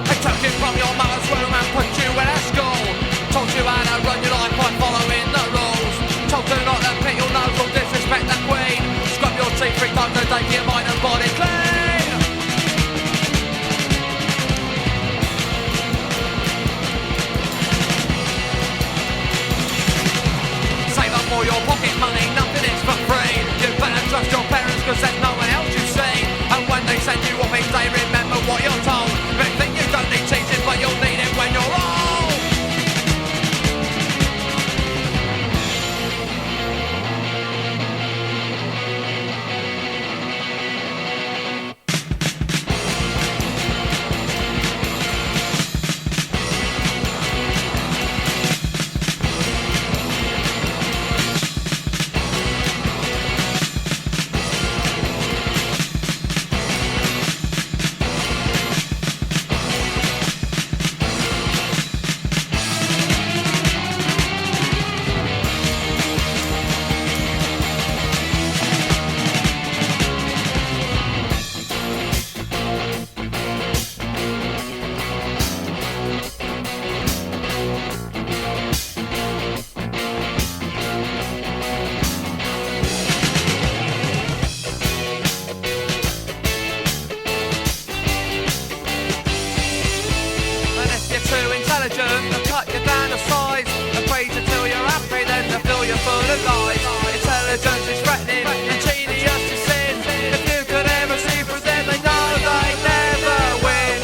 They took you from your mother's womb and put you in a school. Told you how to run your life by following the rules. Told you not to pick your nose or disrespect the queen. Scrub your teeth 3 times a day, keep your mind and body clean. Save up all your pocket money, nothing is for free. You better trust your parents cause there's no one else you see. And when they send you off each day, remember what you're told. They think you don't need teaching but you'll need it when you're old. They'll cut you down to size and praise you till you're happy, then they'll fill you full of lies. Intelligence is threatening and genius is sin. If you could ever see through them, they know they never win.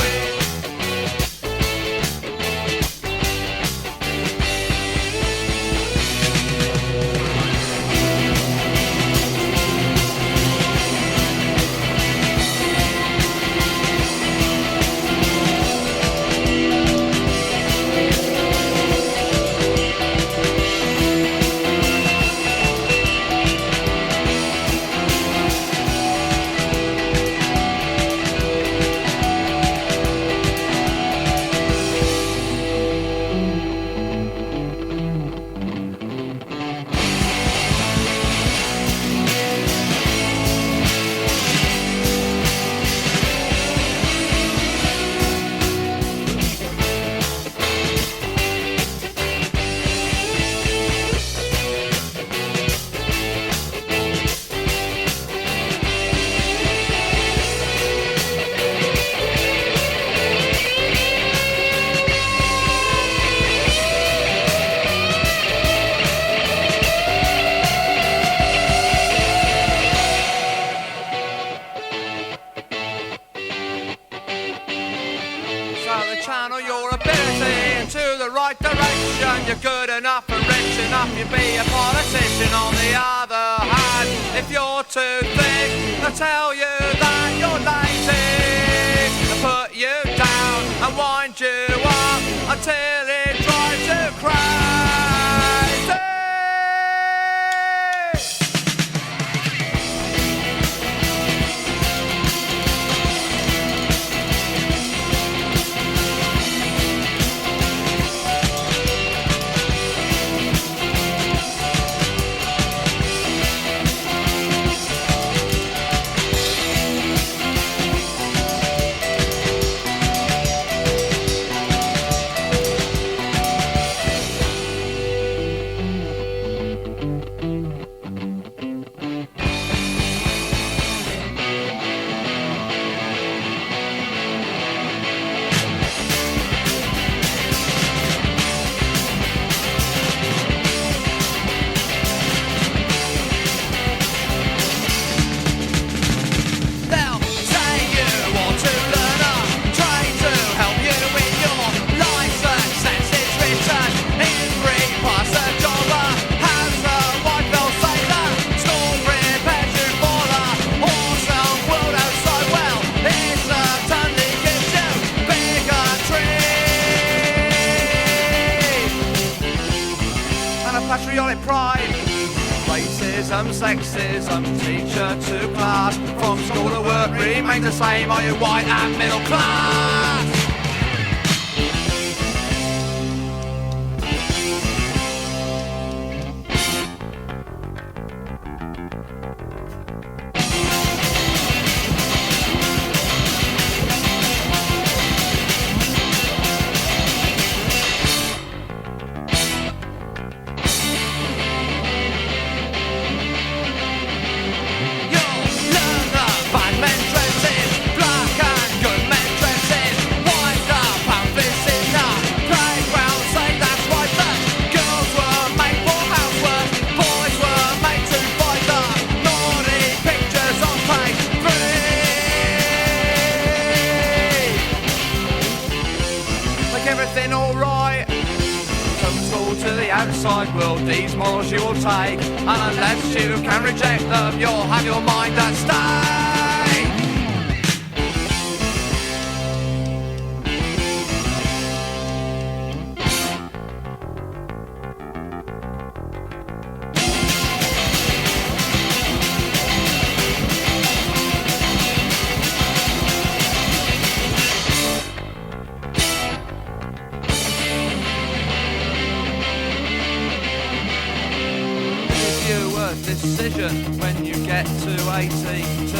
Channel your ability into the right direction. You're good enough and rich enough, you be a politician. On the other hand, if you're too thick, they'll tell you that you're lazy. They'll put you down and wind you up until it drives you crazy. Patriotic pride, racism, sexism, teacher to class, from school to work remain the same. Are you white and middle class? everything alright? Total to the outside world, these morals you will take, and unless you can reject them, you'll have your mind at stake. Decision when you get to 82.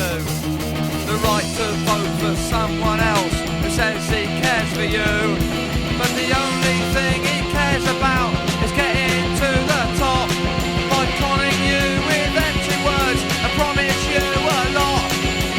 The right to vote for someone else who says he cares for you, but the only thing he cares about is getting to the top by conning you with empty words and promise you a lot,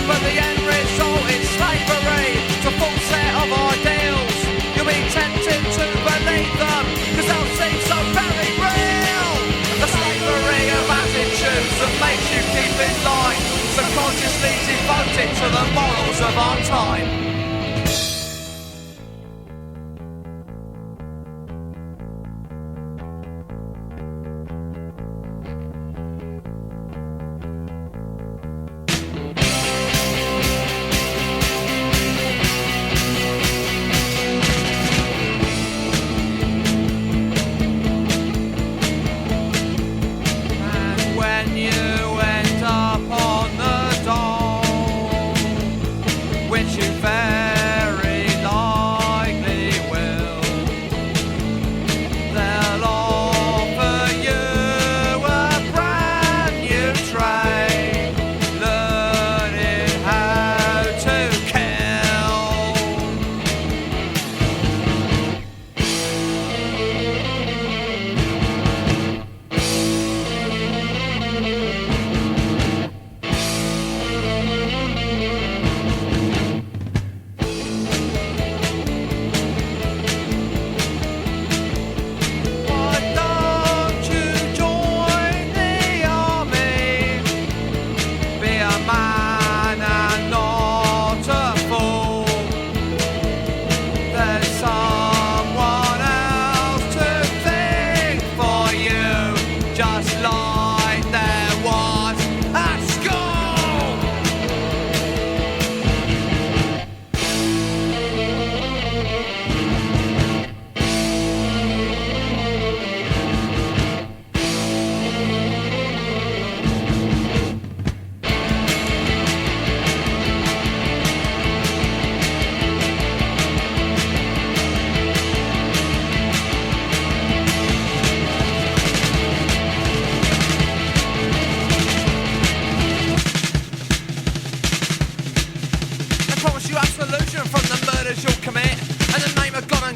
but the end result is slavery. It's a full set of ideals. You'll be tempted to believe them because they'll seem so very real. The slavery of attitudes that makes you keep in line, subconsciously devoted to the morals of our time.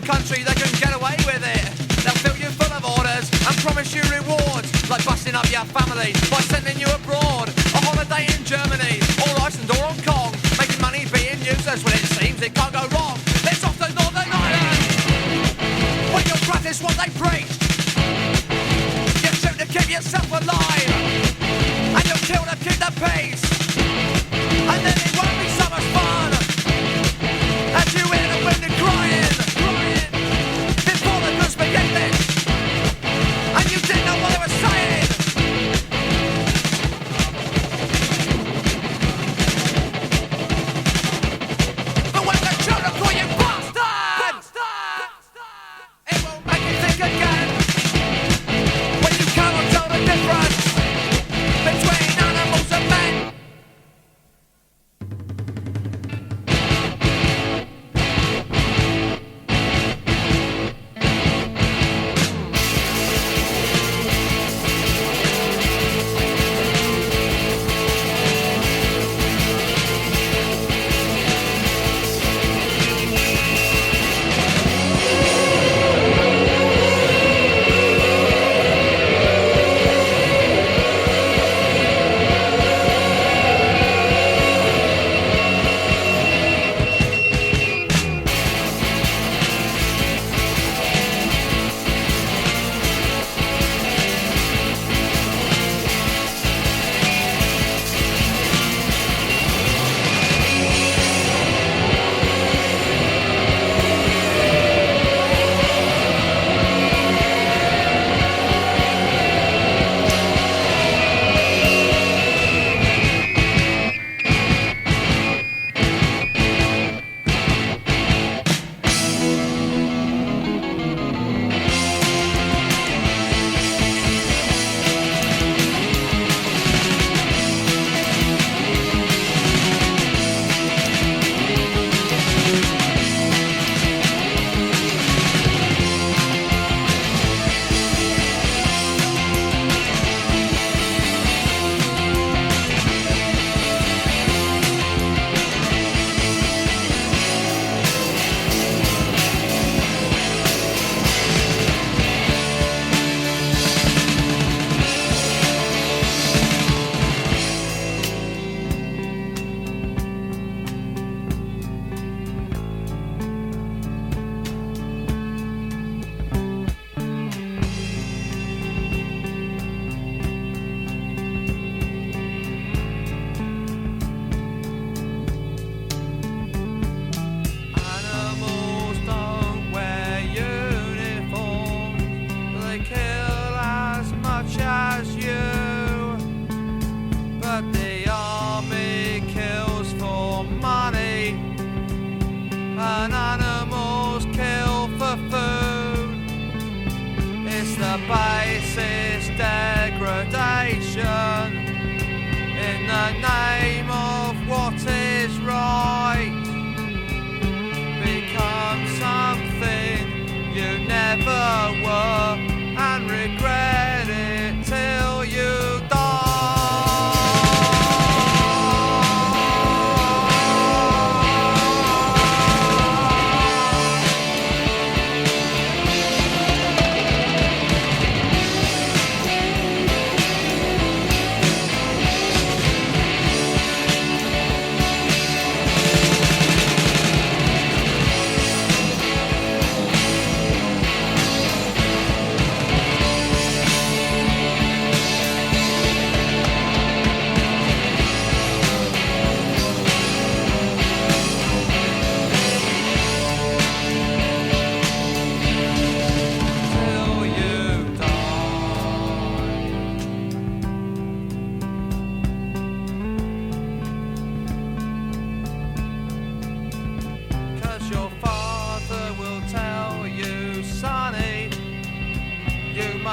Country, they can get away with it. They'll fill you full of orders and promise you rewards, like busting up your family by sending you abroad, a holiday in Germany, or Iceland or Hong Kong, making money being useless when it seems it can't go wrong. It's off to Northern Ireland, when you'll practice what they preach. You shoot to keep yourself alive, and you'll kill to keep the peace, and then it won't be so much fun as you hear the wounded crying. And you didn't know what they were saying. But when the children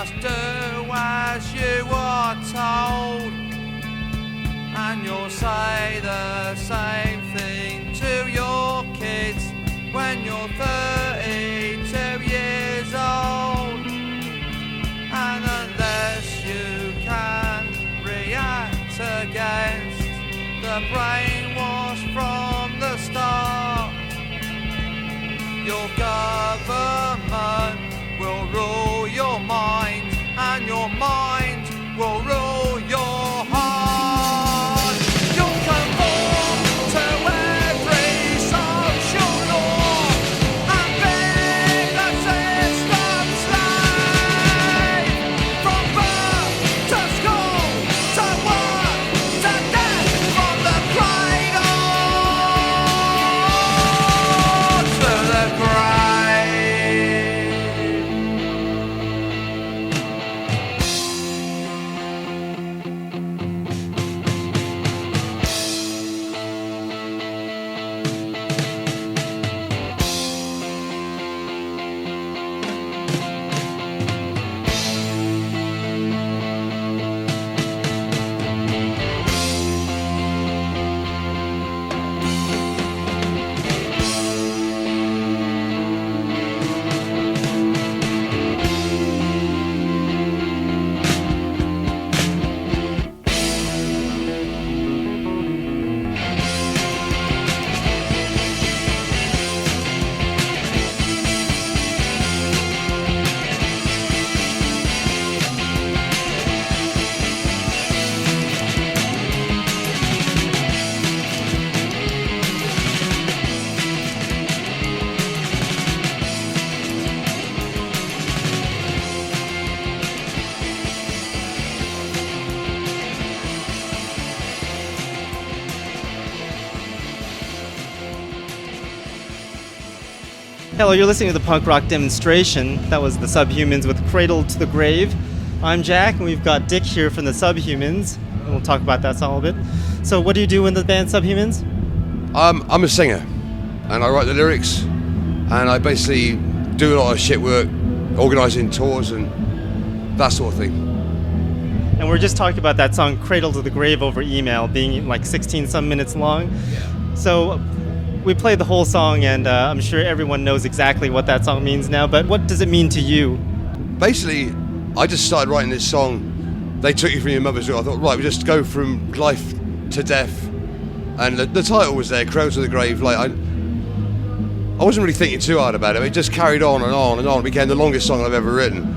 just do as you are told, and you'll say the same thing to your kids when you're 32 years old. And unless you can react against the brainwash from the start, your government will rule your mind, and your mind will rule your heart. You'll conform to every social law and be the system's slave. From birth to school to work to death, from the cradle to the grave. Hello, you're listening to the punk rock demonstration. That was the Subhumans with Cradle to the Grave. I'm Jack, and we've got Dick here from the Subhumans, and we'll talk about that song a little bit. So what do you do in the band Subhumans? I'm a singer, and I write the lyrics, and I basically do a lot of shit work, organising tours and that sort of thing. And we're just talking about that song Cradle to the Grave over email, being like 16 some minutes long. Yeah. So we played the whole song, and I'm sure everyone knows exactly what that song means now, but what does it mean to you? Basically, I just started writing this song. They took you from your mother's womb. I thought, right, we just go from life to death. And the title was there, Cradle to the Grave. Like I wasn't really thinking too hard about it. It just carried on and on and on. It became the longest song I've ever written.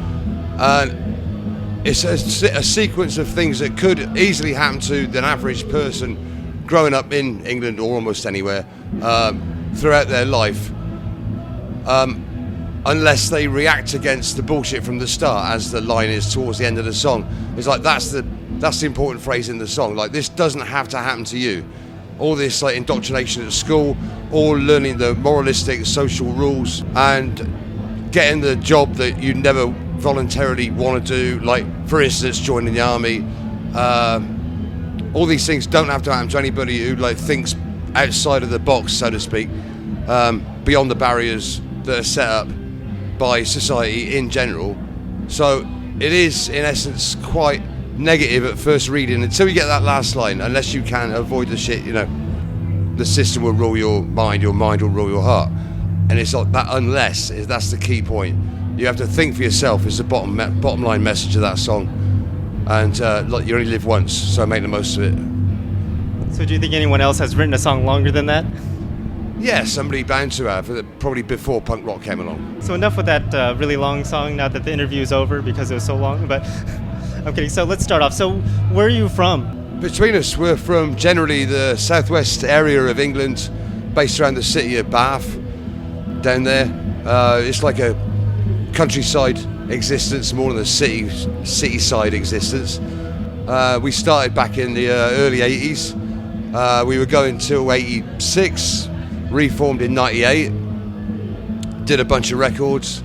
And it's a sequence of things that could easily happen to an average person growing up in England or almost anywhere throughout their life, unless they react against the bullshit from the start, as the line is towards the end of the song. It's like that's the important phrase in the song. Like, this doesn't have to happen to you. All this like indoctrination at school, all learning the moralistic social rules and getting the job that you never voluntarily want to do, like for instance joining the army. All these things don't have to happen to anybody who like thinks outside of the box, so to speak, beyond the barriers that are set up by society in general. So it is in essence quite negative at first reading until you get that last line. Unless you can avoid the shit, you know, the system will rule your mind will rule your heart. And it's like that, unless that's the key point. You have to think for yourself is the bottom line message of that song. And look, you only live once, so make the most of it. So do you think anyone else has written a song longer than that? Yeah, somebody bound to have, probably before punk rock came along. So enough with that really long song now that the interview is over because it was so long. But I'm kidding. So let's start off. So where are you from? Between us, we're from generally the southwest area of England, based around the city of Bath, down there. It's like a countryside existence more than a city-side existence. We started back in the early 80s. We were going till 86, reformed in 98, did a bunch of records,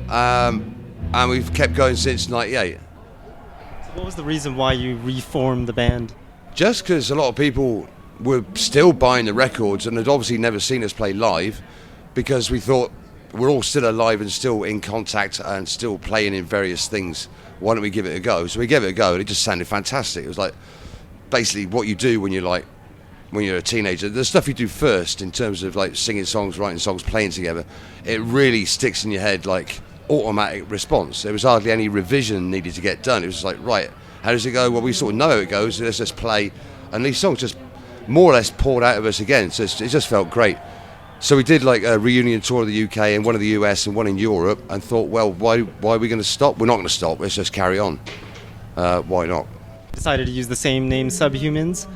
and we've kept going since 98. What was the reason why you reformed the band? Just because a lot of people were still buying the records and had obviously never seen us play live, because we thought we're all still alive and still in contact and still playing in various things. Why don't we give it a go? So we gave it a go, and it just sounded fantastic. It was like basically what you do when you're a teenager. The stuff you do first in terms of like singing songs, writing songs, playing together, it really sticks in your head like automatic response. There was hardly any revision needed to get done. It was just like, right, how does it go? Well, we sort of know how it goes, so let's just play. And these songs just more or less poured out of us again, so it just felt great. So we did like a reunion tour of the UK and one of the US and one in Europe, and thought, well, why are we going to stop? We're not going to stop, let's just carry on. Why not? Decided to use the same name, Subhumans.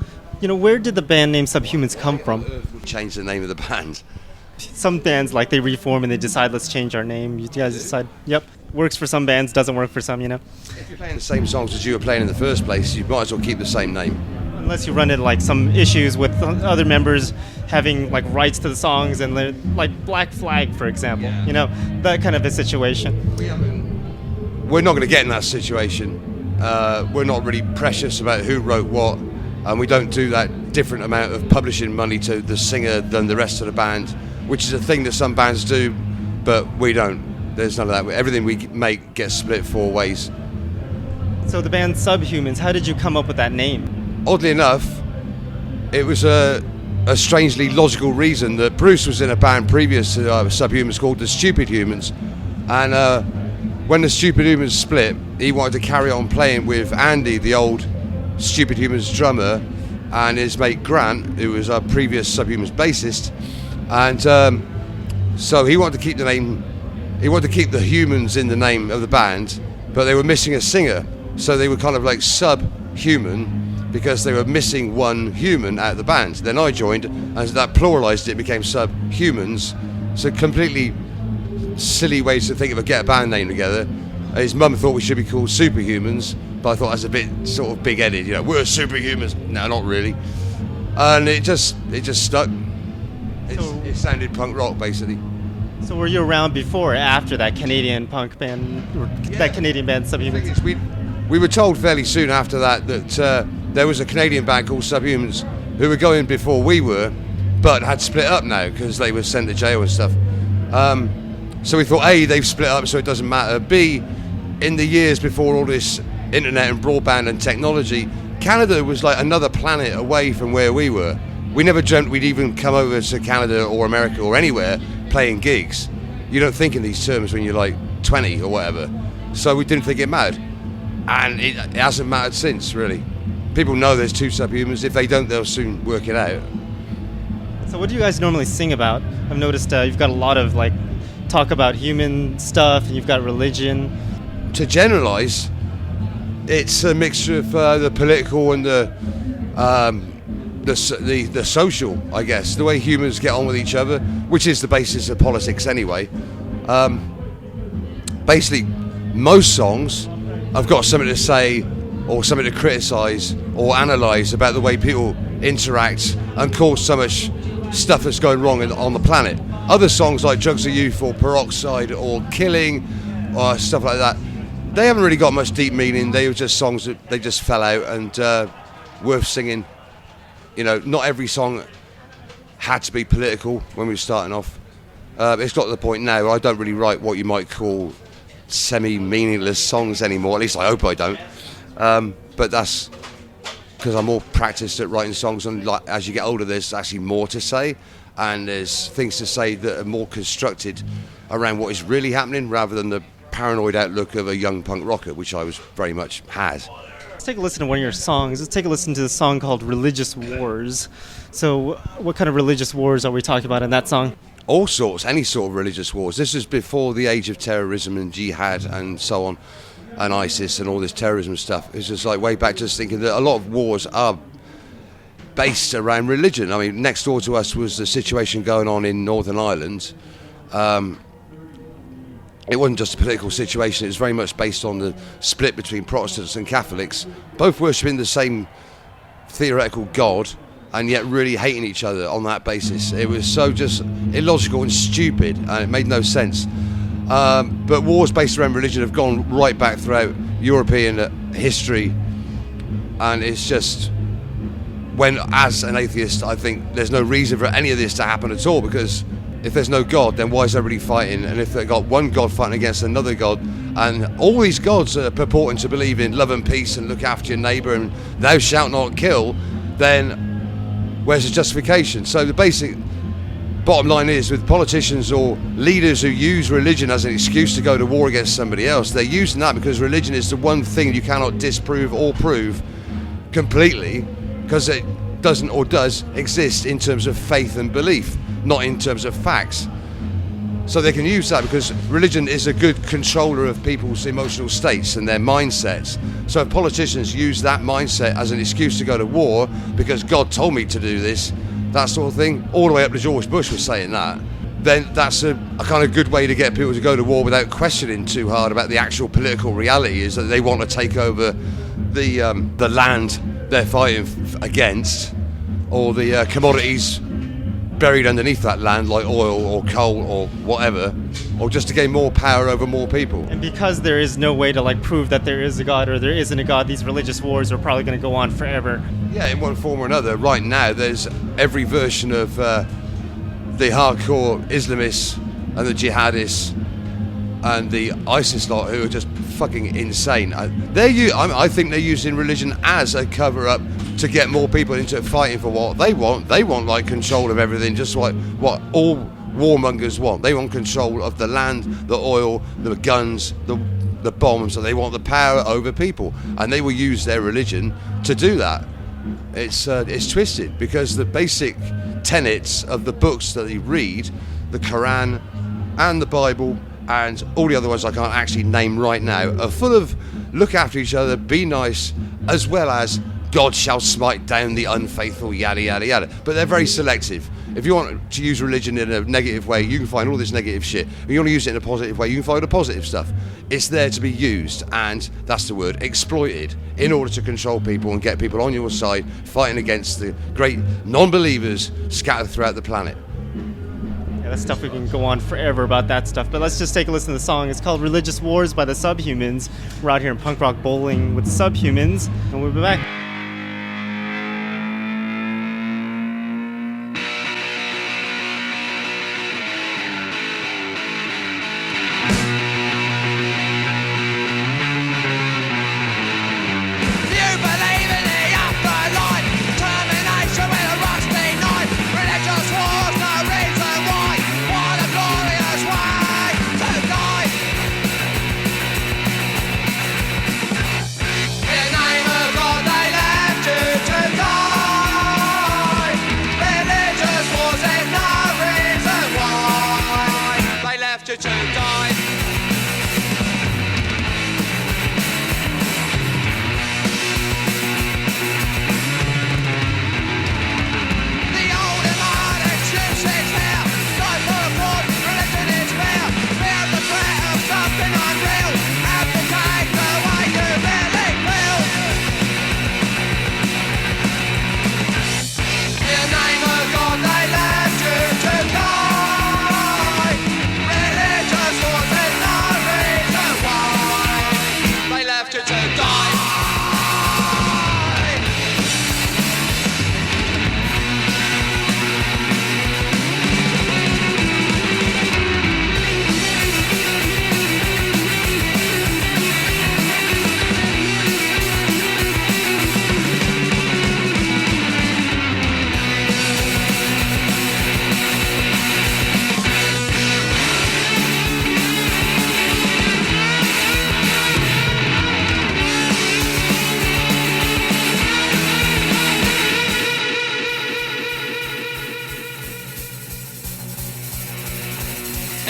Where did the band name Subhumans come from? We changed the name of the band. Some bands, like, they reform and they decide, let's change our name. You guys decide, yep, works for some bands, doesn't work for some, If you're playing the same songs as you were playing in the first place, you might as well keep the same name. Unless you run into, like, some issues with other members having, like, rights to the songs and, like, Black Flag, for example. That kind of a situation. We're not going to get in that situation. We're not really precious about who wrote what, and we don't do that different amount of publishing money to the singer than the rest of the band, which is a thing that some bands do, but we don't. There's none of that. Everything we make gets split 4 ways. So the band Subhumans, how did you come up with that name? Oddly enough, it was a strangely logical reason that Bruce was in a band previous to Subhumans called the Stupid Humans, and when the Stupid Humans split, he wanted to carry on playing with Andy, the old Stupid Humans drummer, and his mate Grant, who was our previous Subhumans bassist, and so he wanted to keep the name. He wanted to keep the Humans in the name of the band, but they were missing a singer, so they were kind of like Subhuman because they were missing one human out of the band. Then I joined, and that pluralised it, became Subhumans. So completely silly ways to think of get a band name together. His mum thought we should be called Superhumans, but I thought that's a bit sort of big-headed. We're superhumans. No, not really. And it just stuck. It sounded punk rock, basically. So were you around before or after that Canadian punk band, or that Canadian band Subhumans? We were told fairly soon after that there was a Canadian band called Subhumans who were going before we were, but had split up now because they were sent to jail and stuff. So we thought, A, they've split up so it doesn't matter. B, in the years before all this internet and broadband and technology, Canada was like another planet away from where we were. We never dreamt we'd even come over to Canada or America or anywhere playing gigs. You don't think in these terms when you're like 20 or whatever. So we didn't think it mattered. And it hasn't mattered since, really. People know there's 2 Subhumans. If they don't, they'll soon work it out. So what do you guys normally sing about? I've noticed you've got a lot of like talk about human stuff, and you've got religion. To generalise, it's a mixture of the political and the social, I guess. The way humans get on with each other, which is the basis of politics anyway. Basically, most songs have got something to say or something to criticise or analyse about the way people interact and cause so much stuff that's going wrong on the planet. Other songs like Drugs of Youth or Peroxide or Killing or stuff like that, they haven't really got much deep meaning. They were just songs that they just fell out and worth singing. Not every song had to be political when we were starting off. It's got to the point now where I don't really write what you might call semi-meaningless songs anymore. At least I hope I don't. But that's because I'm more practiced at writing songs, and like as you get older, there's actually more to say, and there's things to say that are more constructed around what is really happening rather than the paranoid outlook of a young punk rocker, which I was very much had. Let's take a listen to one of your songs. Let's take a listen to the song called Religious Wars. So what kind of religious wars are we talking about in that song? All sorts, any sort of religious wars. This is before the age of terrorism and jihad and so on, and ISIS and all this terrorism stuff. It's just like way back, just thinking that a lot of wars are based around religion. I mean, next door to us was the situation going on in Northern Ireland. It wasn't just a political situation, it was very much based on the split between Protestants and Catholics, both worshipping the same theoretical God, and yet really hating each other on that basis. It was so just illogical and stupid, and it made no sense. But wars based around religion have gone right back throughout European history, and it's just, when as an atheist I think there's no reason for any of this to happen at all, because if there's no God, then why is everybody fighting? And if they've got one God fighting against another God, and all these gods are purporting to believe in love and peace and look after your neighbour and thou shalt not kill, then where's the justification? So the basic bottom line is, with politicians or leaders who use religion as an excuse to go to war against somebody else, they're using that because religion is the one thing you cannot disprove or prove completely, because it doesn't or does exist in terms of faith and belief, not in terms of facts. So they can use that because religion is a good controller of people's emotional states and their mindsets. So if politicians use that mindset as an excuse to go to war because God told me to do this, that sort of thing, all the way up to George Bush was saying that, then that's a kind of good way to get people to go to war without questioning too hard about the actual political reality, is that they want to take over the land they're fighting against, or the commodities buried underneath that land, like oil or coal or whatever, or just to gain more power over more people. And because there is no way to like prove that there is a God or there isn't a God, these religious wars are probably going to go on forever. Yeah, in one form or another. Right now, there's every version of the hardcore Islamists and the jihadists and the ISIS lot who are just fucking insane. I think they're using religion as a cover-up to get more people into fighting for what they want. They want like control of everything, just like what all warmongers want. They want control of the land, the oil, the guns, the bombs, and they want the power over people. And they will use their religion to do that. It's twisted, because the basic tenets of the books that they read, the Quran and the Bible and all the other ones I can't actually name right now, are full of look after each other, be nice, as well as God shall smite down the unfaithful, yada yada yada. But they're very selective. If you want to use religion in a negative way, you can find all this negative shit. If you want to use it in a positive way, you can find the positive stuff. It's there to be used, and that's the word, exploited, in order to control people and get people on your side, fighting against the great non-believers scattered throughout the planet. Yeah, that's stuff we can go on forever about that stuff. But let's just take a listen to the song. It's called Religious Wars by the Subhumans. We're out here in punk rock bowling with the Subhumans, and we'll be back.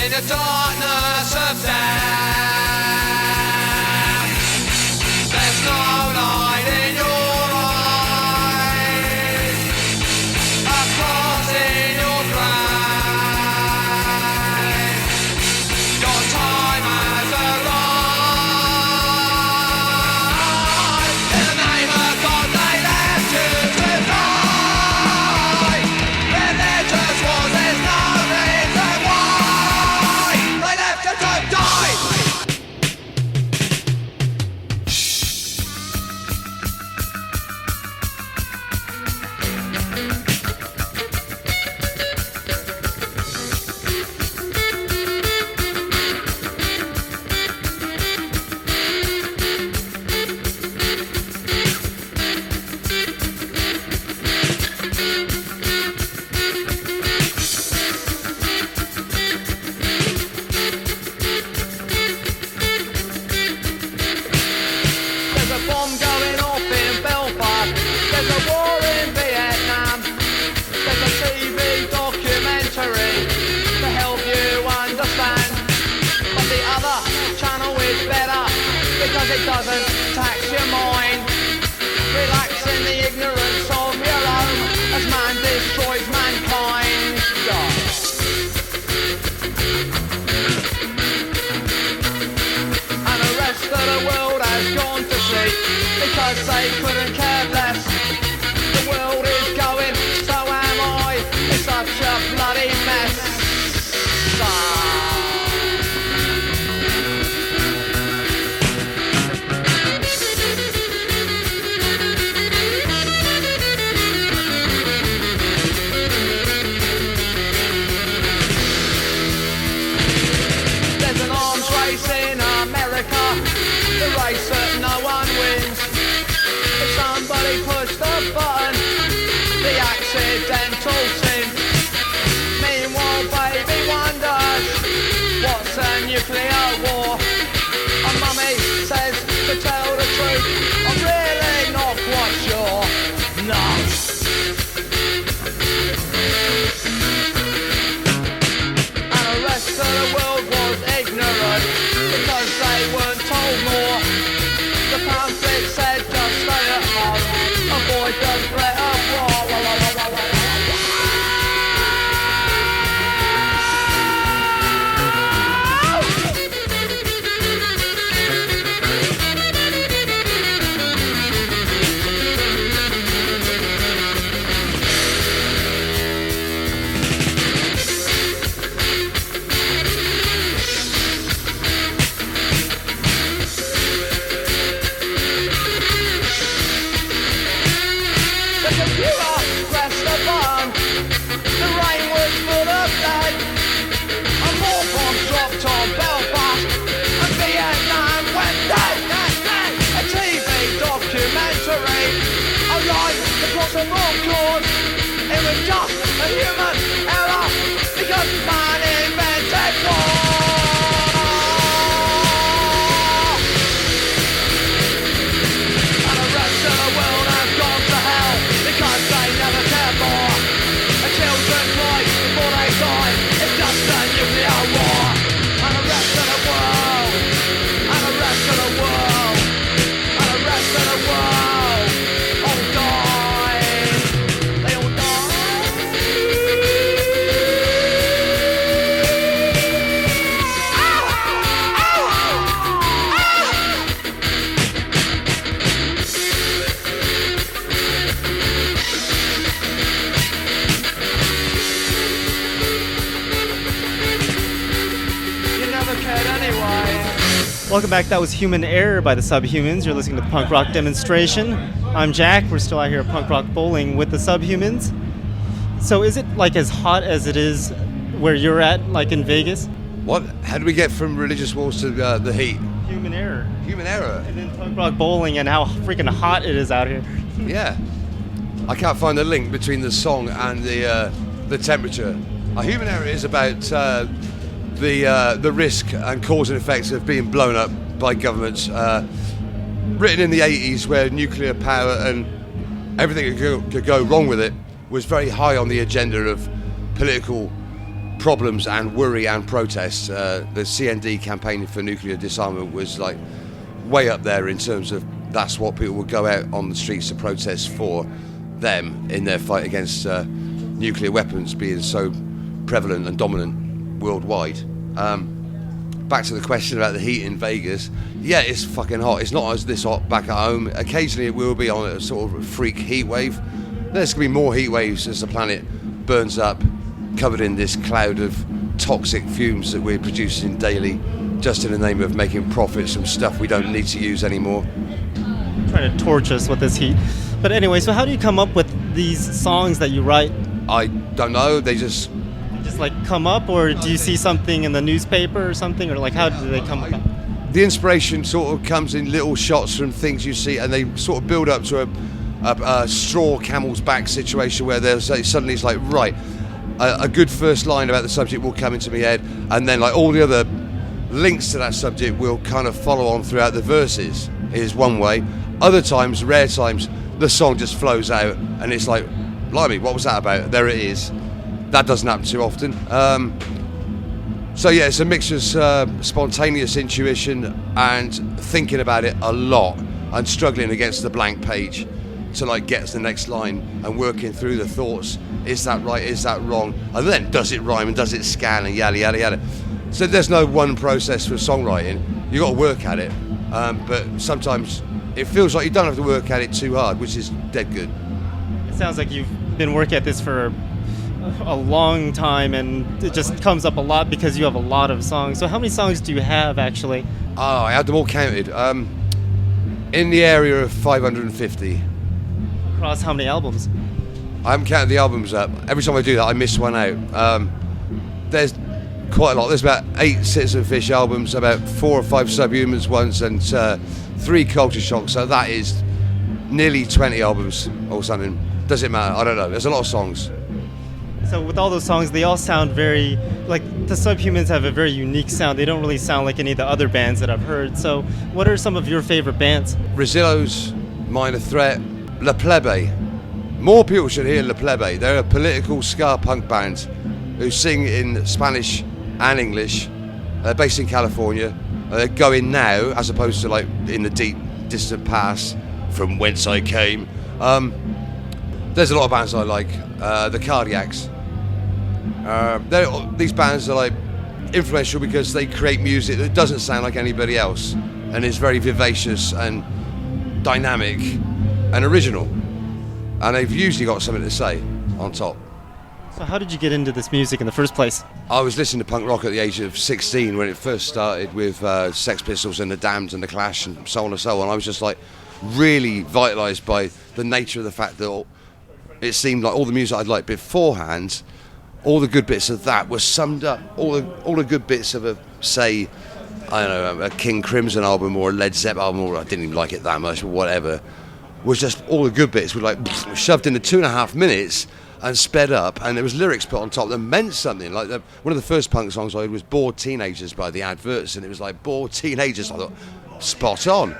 In the darkness of death, there's no light in your eyes, a cross in your grave. Your time has arrived. In the name of God, they left you to die. Religious wars, there's no reason why. They left you to die. it doesn't tax your mind. Relax in the ignorance of your own as man destroys mankind. And the rest of the world has gone to sleep because they couldn't care less. The world is going, so am I. It's such a bloody mess. There's an arms race in America, the race that no one wins. If somebody pushed the button, the accidental sin. Meanwhile, baby wonders, what's a nuclear war? And mummy says, to tell the truth, I'm really not quite sure. No. And the rest of the world was ignorant because they weren't told more. The pamphlet said just stay at home, avoid the threat of war. The computer pressed the button. The rain was full of blood. And more bombs dropped on Belfast. And Vietnam went dead. A TV documentary. Oh, like the possible cause. It was just a human error because man invented war. And the rest of the world has gone to hell because they never care more. The children cry before they die. It's just a nuclear war. And the rest of the world, and the rest of the world, and the rest of the world all die. They all die. You never cared anyway. Welcome back. That was Human Error by the Subhumans. You're listening to Punk Rock Demonstration. I'm Jack. We're still out here at Punk Rock Bowling with the Subhumans. So is it like as hot as it is where you're at, like in Vegas? What? How do we get from religious wars to the heat? Human Error. Human error. And then Punk Rock Bowling and how freaking hot it is out here. Yeah. I can't find the link between the song and the temperature. A human error is about the risk and cause and effects of being blown up by governments. Written in the 80s, where nuclear power and everything that could go wrong with it was very high on the agenda of political problems and worry and protest. The CND campaign for nuclear disarmament was like way up there in terms of that's what people would go out on the streets to protest for them in their fight against nuclear weapons being so prevalent and dominant worldwide. Back to the question about the heat in Vegas. Yeah, it's fucking hot. It's not as this hot back at home. Occasionally it will be on a sort of freak heat wave. There's going to be more heat waves as the planet burns up, covered in this cloud of toxic fumes that we're producing daily, just in the name of making profits from stuff we don't need to use anymore. Trying to torch us with this heat. But anyway, so how do you come up with these songs that you write? I don't know. They just like come up, or do you see something in the newspaper or something, or like how do they come about? The inspiration sort of comes in little shots from things you see, and they sort of build up to a straw camel's back situation where there's suddenly it's like, right, a good first line about the subject will come into my head, and then like all the other links to that subject will kind of follow on throughout the verses is one way. Other times, rare times, the song just flows out and it's like, blimey, what was that about? There it is. That doesn't happen too often. So yeah, it's a mixture of spontaneous intuition and thinking about it a lot and struggling against the blank page to like get to the next line and working through the thoughts. Is that right? Is that wrong? And then does it rhyme and does it scan and yada yada yada. So there's no one process for songwriting. You got to work at it, but sometimes it feels like you don't have to work at it too hard, which is dead good. It sounds like you've been working at this for a long time, and it just comes up a lot because you have a lot of songs. So how many songs do you have actually? Oh, I had them all counted. In the area of 550. Across how many albums? I haven't counted the albums up. Every time I do that, I miss one out. There's quite a lot. There's about 8 Citizen Fish albums, about 4 or 5 Subhumans ones, and 3 Culture Shock. So that is nearly 20 albums or something. Does it matter? I don't know. There's a lot of songs. So with all those songs, they all sound very, like the Subhumans have a very unique sound. They don't really sound like any of the other bands that I've heard. So what are some of your favorite bands? Rezillos, Minor Threat, La Plebe. More people should hear La Plebe. They're a political ska punk band who sing in Spanish and English. They're based in California. They're going now, as opposed to like in the deep, distant past from whence I came. There's a lot of bands I like. The Cardiacs. These bands are like influential because they create music that doesn't sound like anybody else and is very vivacious and dynamic and original. And they've usually got something to say on top. So how did you get into this music in the first place? I was listening to punk rock at the age of 16 when it first started with Sex Pistols and the Damned and the Clash and so on and so on. I was just like really vitalised by the nature of the fact that it seemed like all the music I'd liked beforehand, all the good bits of that were summed up. All the good bits of a, say, I don't know, a King Crimson album or a Led Zeppelin album, or I didn't even like it that much, or whatever, was just all the good bits were like shoved into 2.5 minutes and sped up, and there was lyrics put on top that meant something. Like one of the first punk songs I heard was Bored Teenagers by the Adverts, and it was like, bored teenagers. I thought, spot on.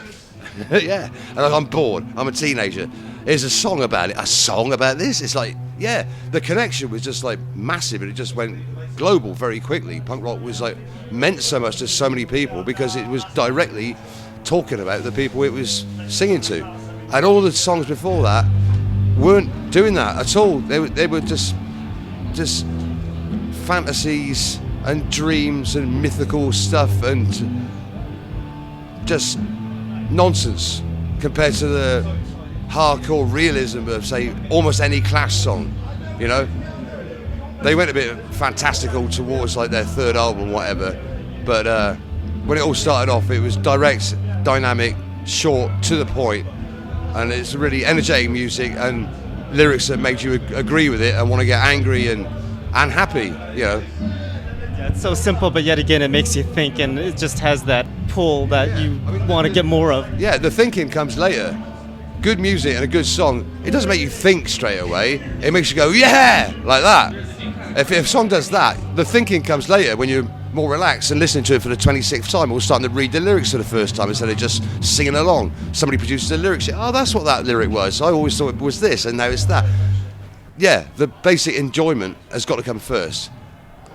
Yeah, and I'm bored, I'm a teenager. Here's a song about it, a song about this. It's like, yeah, the connection was just like massive, and it just went global very quickly. Punk rock was like meant so much to so many people because it was directly talking about the people it was singing to, and all the songs before that weren't doing that at all. They were just fantasies and dreams and mythical stuff and just nonsense compared to the hardcore realism of, say, almost any Clash song. You know, they went a bit fantastical towards like their third album, whatever. But when it all started off, it was direct, dynamic, short, to the point, and it's really energetic music and lyrics that made you agree with it and want to get angry and happy. You know. Yeah, it's so simple, but yet again, it makes you think, and it just has that pull that you want to get more of. Yeah, the thinking comes later. Good music and a good song, it doesn't make you think straight away. It makes you go, yeah, like that. If a song does that, the thinking comes later when you're more relaxed and listening to it for the 26th time or starting to read the lyrics for the first time instead of just singing along. Somebody produces the lyrics, oh, that's what that lyric was. I always thought it was this, and now it's that. Yeah, the basic enjoyment has got to come first.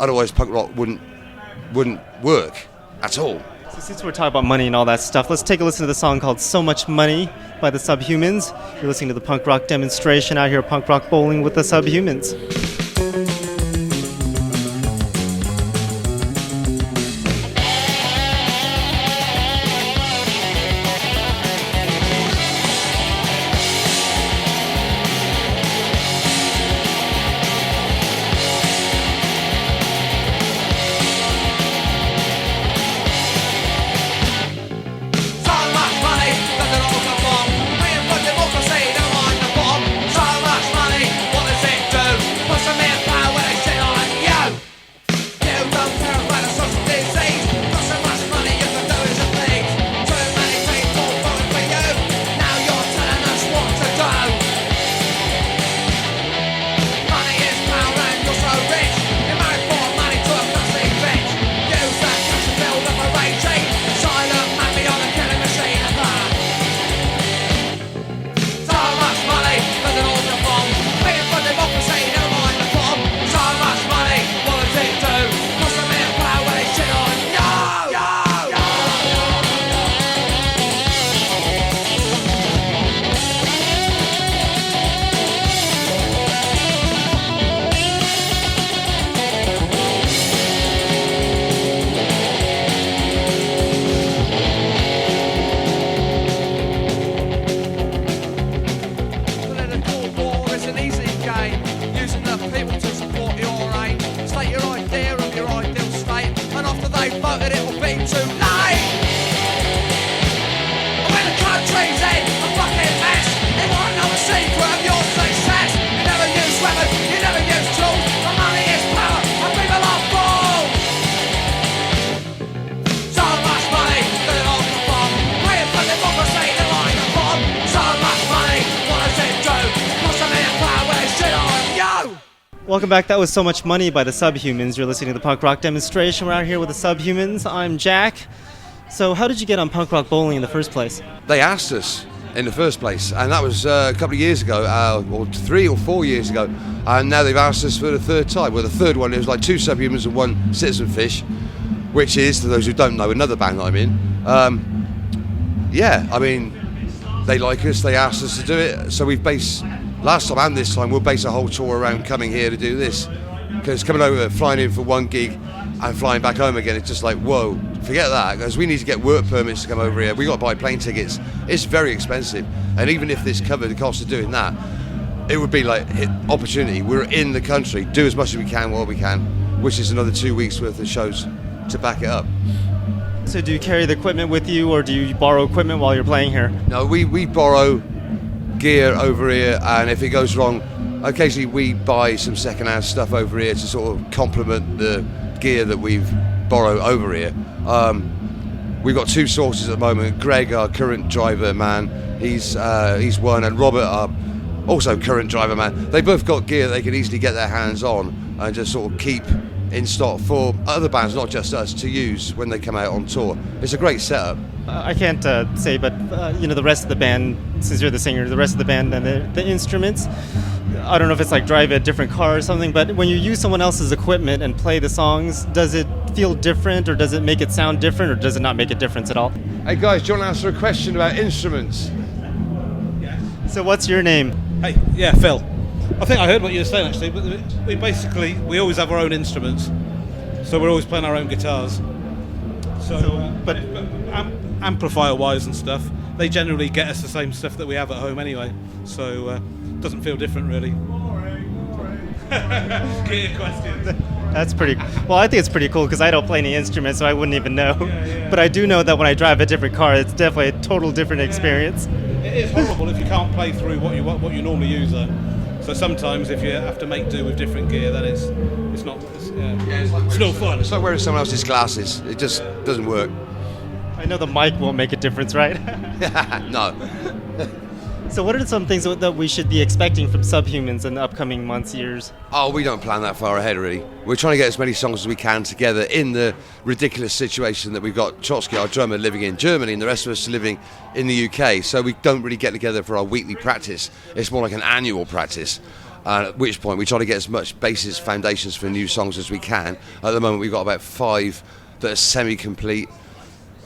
Otherwise, punk rock wouldn't work at all. So since we're talking about money and all that stuff, let's take a listen to the song called So Much Money by the Subhumans. You're listening to the punk rock demonstration out here at Punk Rock Bowling with the Subhumans. What's the that it will be too late. When the country's in a fucking mess, it won't know the secret of your success. You never use weapons, you never use tools, but money is power and people are fools. So much money that it all can bomb. We're for democracy, the line of bomb. So much money, what does it do? Cost a million pound when it's shit on you. Welcome back. That was So Much Money by the Subhumans. You're listening to the punk rock demonstration. We're out here with the Subhumans. I'm Jack. So how did you get on punk rock bowling in the first place? They asked us in the first place, and that was a couple of years ago, or 3 or 4 years ago, and now they've asked us for the third time. Well, the third one, it was like 2 Subhumans and 1 Citizen Fish, which is, for those who don't know, another band that I'm in. Yeah, I mean, they like us, they asked us to do it, so we've based, last time and this time, we'll base a whole tour around coming here to do this. Because coming over, flying in for 1 gig and flying back home again, it's just like, whoa, forget that, because we need to get work permits to come over here. We got to buy plane tickets. It's very expensive, and even if this covered the cost of doing that, it would be like opportunity. We're in the country, do as much as we can while we can, which is another 2 weeks worth of shows to back it up. So do you carry the equipment with you, or do you borrow equipment while you're playing here? No, we borrow gear over here, and if it goes wrong, occasionally we buy some second-hand stuff over here to sort of complement the gear that we've borrowed over here. We've got 2 sources at the moment. Greg, our current driver man, he's one, and Robert, our also current driver man. They both got gear they can easily get their hands on and just sort of keep in stock for other bands, not just us, to use when they come out on tour. It's a great setup. I can't say, but the rest of the band, since you're the singer, the rest of the band and the instruments, I don't know if it's like drive a different car or something, but when you use someone else's equipment and play the songs, does it feel different, or does it make it sound different, or does it not make a difference at all? Hey guys, do you want to answer a question about instruments? So what's your name? Hey, yeah, Phil. I think I heard what you were saying actually, but we always have our own instruments, so we're always playing our own guitars. But amplifier-wise and stuff, they generally get us the same stuff that we have at home anyway, so it doesn't feel different really. Gear questions. That's pretty. Well, I think it's pretty cool because I don't play any instruments, so I wouldn't even know. Yeah. But I do know that when I drive a different car, it's definitely a total different experience. It is horrible if you can't play through what you normally use though. So sometimes if you have to make do with different gear, then it's no fun. It's like wearing someone else's glasses. It just doesn't work. I know the mic won't make a difference, right? No. So what are some things that we should be expecting from Subhumans in the upcoming months, years? Oh, we don't plan that far ahead, really. We're trying to get as many songs as we can together in the ridiculous situation that we've got Trotsky, our drummer, living in Germany, and the rest of us living in the UK. So we don't really get together for our weekly practice. It's more like an annual practice. At which point we try to get as much basis foundations for new songs as we can. At the moment we've got about 5 that are semi-complete,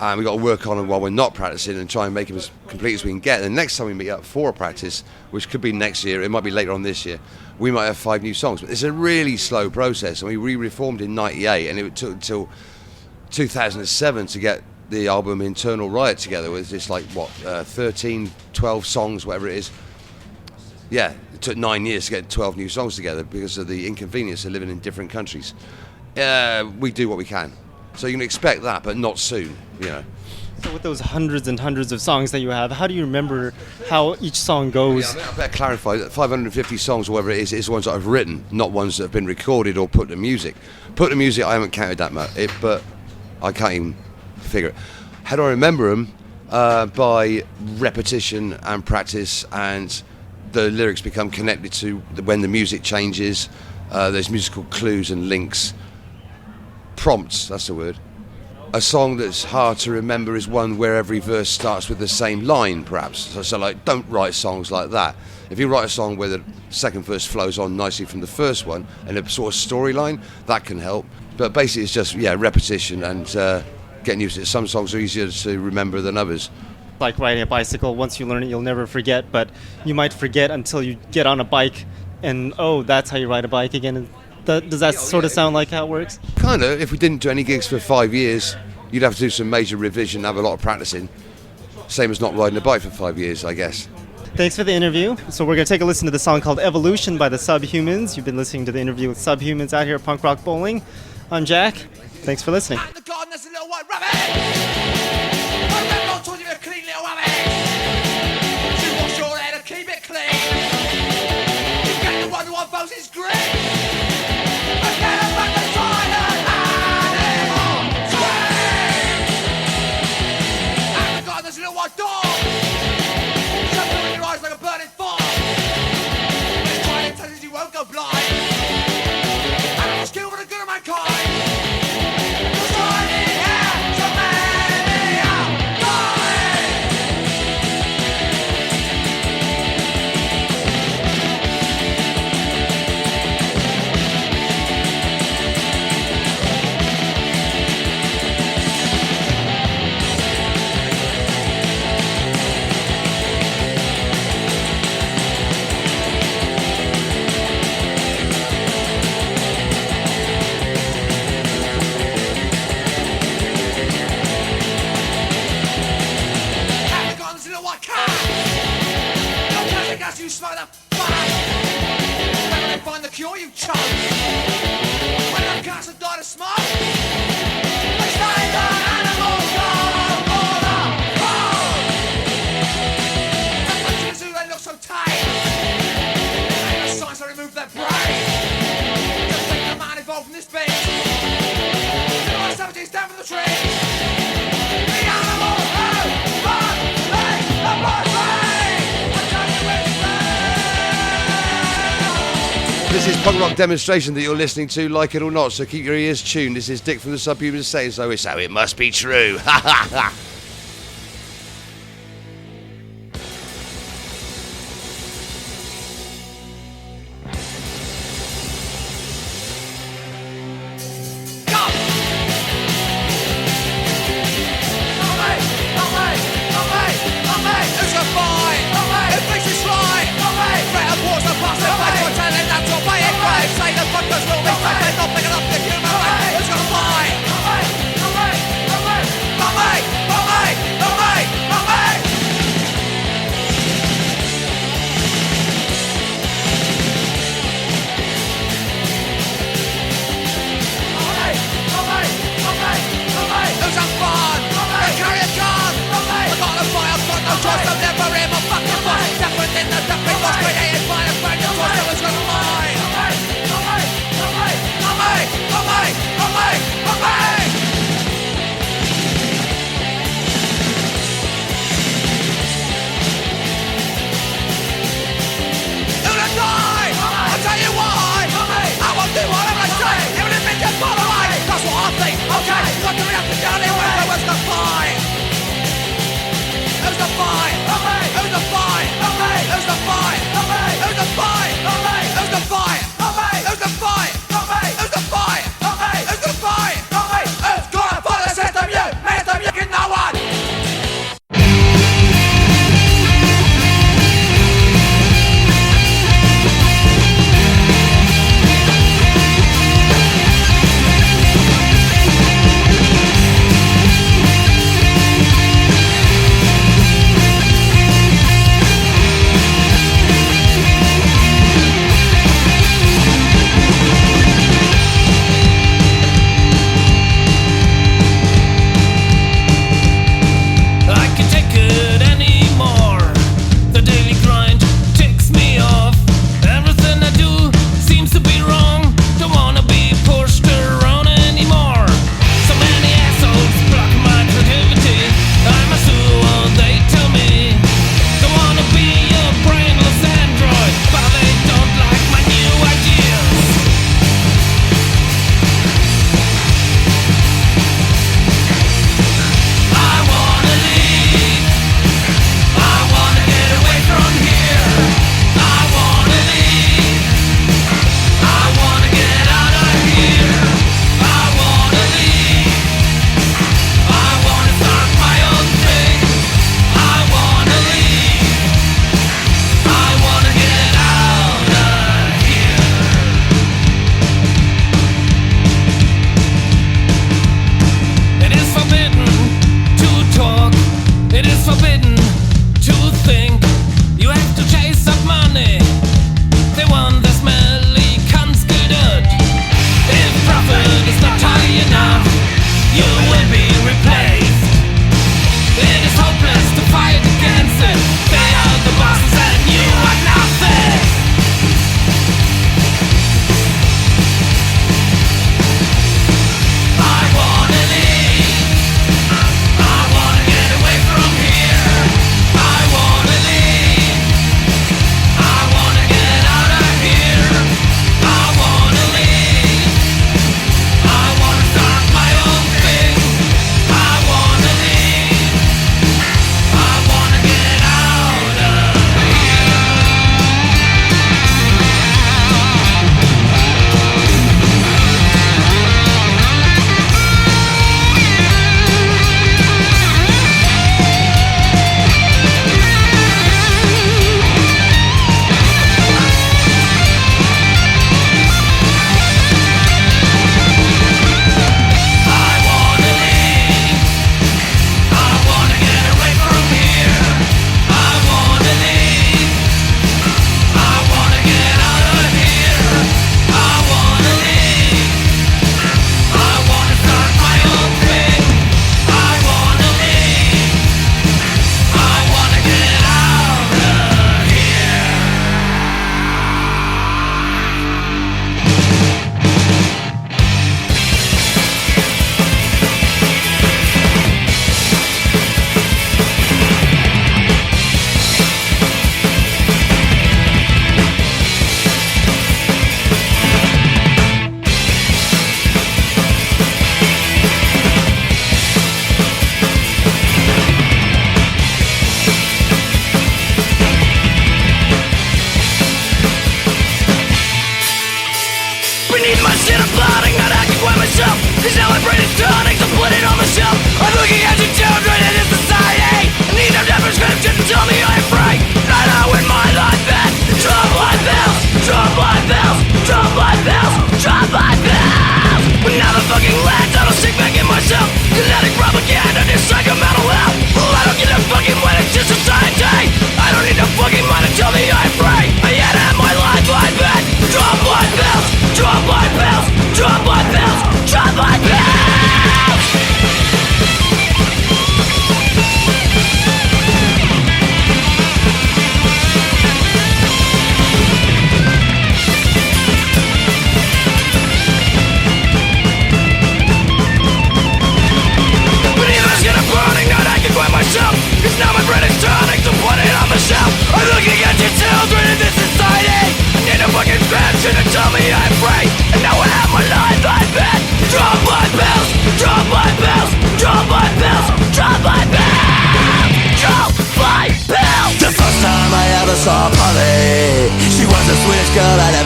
and we've got to work on them while we're not practicing and try and make them as complete as we can get. And the next time we meet up for a practice, which could be next year, it might be later on this year, we might have 5 new songs. But it's a really slow process, and we re-reformed in '98, and it took until 2007 to get the album Internal Riot together with just 13, 12 songs, whatever it is. Yeah, it took 9 years to get 12 new songs together because of the inconvenience of living in different countries. We do what we can. So you can expect that, but not soon, So with those hundreds and hundreds of songs that you have, how do you remember how each song goes? I better clarify that 550 songs or whatever it is the ones that I've written, not ones that have been recorded or put to music. Put to music, I haven't counted that much, but I can't even figure it. How do I remember them? By repetition and practice, and the lyrics become connected to when the music changes. There's musical clues and links. Prompts, that's the word. A song that's hard to remember is one where every verse starts with the same line, perhaps. So don't write songs like that. If you write a song where the second verse flows on nicely from the first one and a sort of storyline, that can help. But basically it's just, repetition and getting used to it. Some songs are easier to remember than others. Like riding a bicycle, once you learn it, you'll never forget, but you might forget until you get on a bike and, that's how you ride a bike again. Does that sort of sound like how it works? Kind of. If we didn't do any gigs for 5 years, you'd have to do some major revision, have a lot of practicing. Same as not riding a bike for 5 years, I guess. Thanks for the interview. So we're going to take a listen to the song called Evolution by the Subhumans. You've been listening to the interview with Subhumans out here at Punk Rock Bowling. I'm Jack. Thanks for listening. And the God and the there's a little white rabbit. My red ball told you a clean little rabbit. You wash your head and keep it clean. You get the one who opposes green. And get a back the silent animal scream. And the guy, there's a little white dog. Shut in your eyes like a burning fog. It's trying to tell you won't go blind. And it was killed for the good of mankind. You smoke that fire. When they find the cure, you choke. When the cats have died of smoke, they say the animals go for the road. And the kids who they look so tame, and the science they remove their brain. Just think the man involved in this beat. The last savages down from the trees. The animals who run, they the blood. This is punk rock demonstration that you're listening to, like it or not, so keep your ears tuned. This is Dick from the Subhumans saying so it must be true. Ha ha ha. Say the fuckers will be safe, they're not big enough to human race. Who's gonna fight? Bye-bye, bye-bye, bye-bye, bye-bye, bye-bye.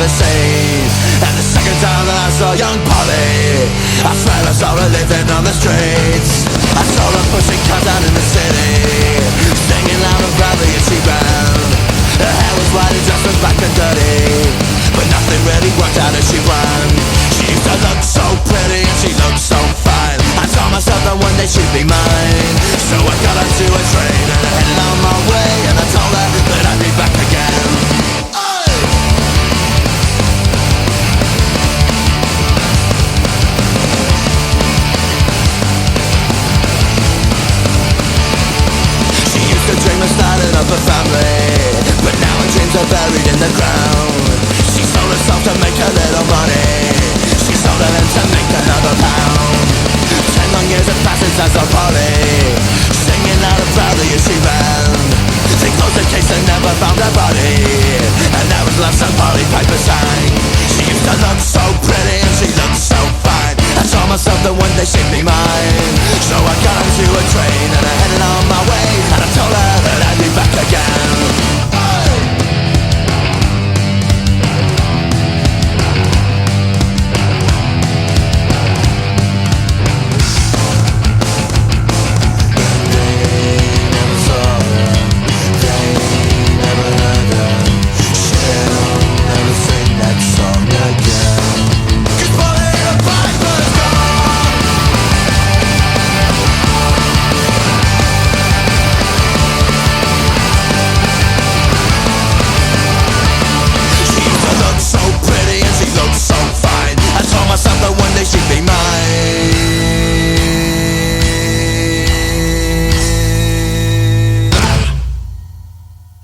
ever seen. And the second time that I saw young Polly, I swear I saw her living on the streets. I saw her pushing cars out in the city, singing loud and proudly as she ran. Her hair was white, her dress was black and dirty, but nothing really worked out as she ran. She used to look so pretty and she looked so fine. I told myself that one day she'd be mine. So I got onto a train and I headed on my way, and I told her that I'd be back again. She used to dream of starting up a family, but now her dreams are buried in the ground. She sold herself to make a little money, she sold her then to make another pound. 10 long years have passed since I saw Polly, singing loud and proudly as she ran. They closed the case and never found her body, and that was last time Polly Piper sang. She used to look so pretty and she looked so fine. I told myself that one day she'd be mine. So I got onto a train and I headed on my way, and I told her that I'd be back again.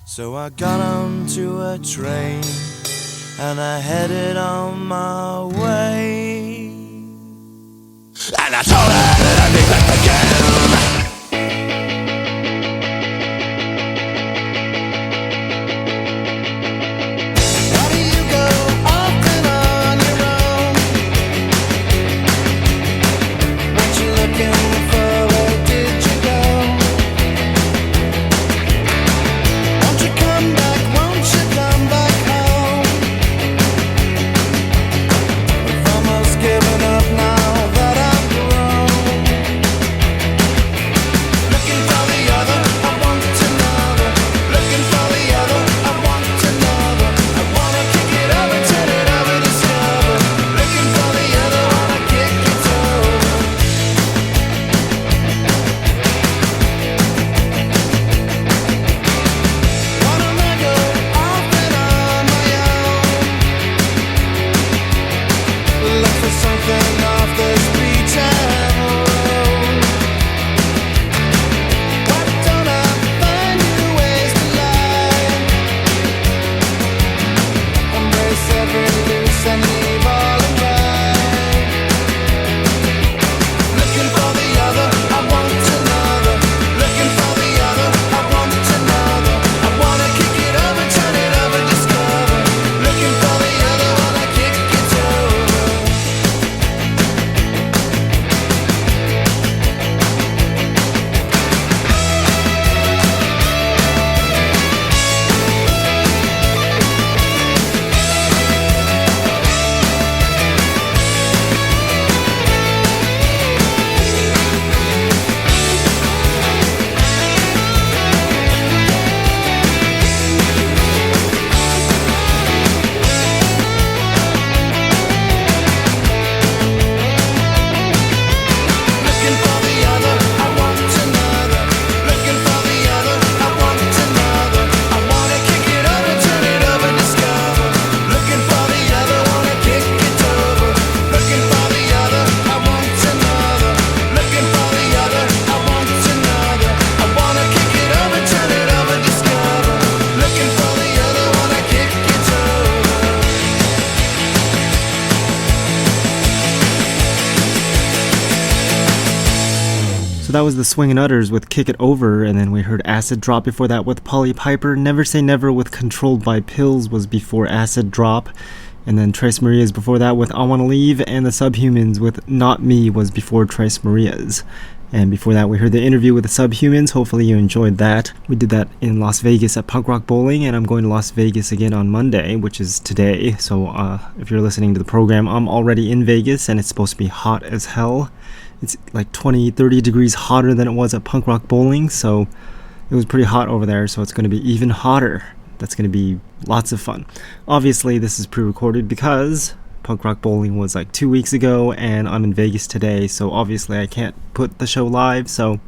So I got onto a train and I headed on my way, and I told her that I'd be back again. So that was the Swingin' Utters with Kick It Over, and then we heard Acid Drop before that with Polly Piper. Never Say Never with Controlled by Pills was before Acid Drop. And then Trace Marias before that with I Wanna Leave, and the Subhumans with Not Me was before Trace Marias. And before that, we heard the interview with the Subhumans. Hopefully you enjoyed that. We did that in Las Vegas at Punk Rock Bowling, and I'm going to Las Vegas again on Monday, which is today. So if you're listening to the program, I'm already in Vegas, and it's supposed to be hot as hell. It's like 20, 30 degrees hotter than it was at Punk Rock Bowling, so it was pretty hot over there, so it's going to be even hotter. That's going to be lots of fun. Obviously, this is pre-recorded because Punk Rock Bowling was like 2 weeks ago, and I'm in Vegas today, so obviously I can't put the show live, so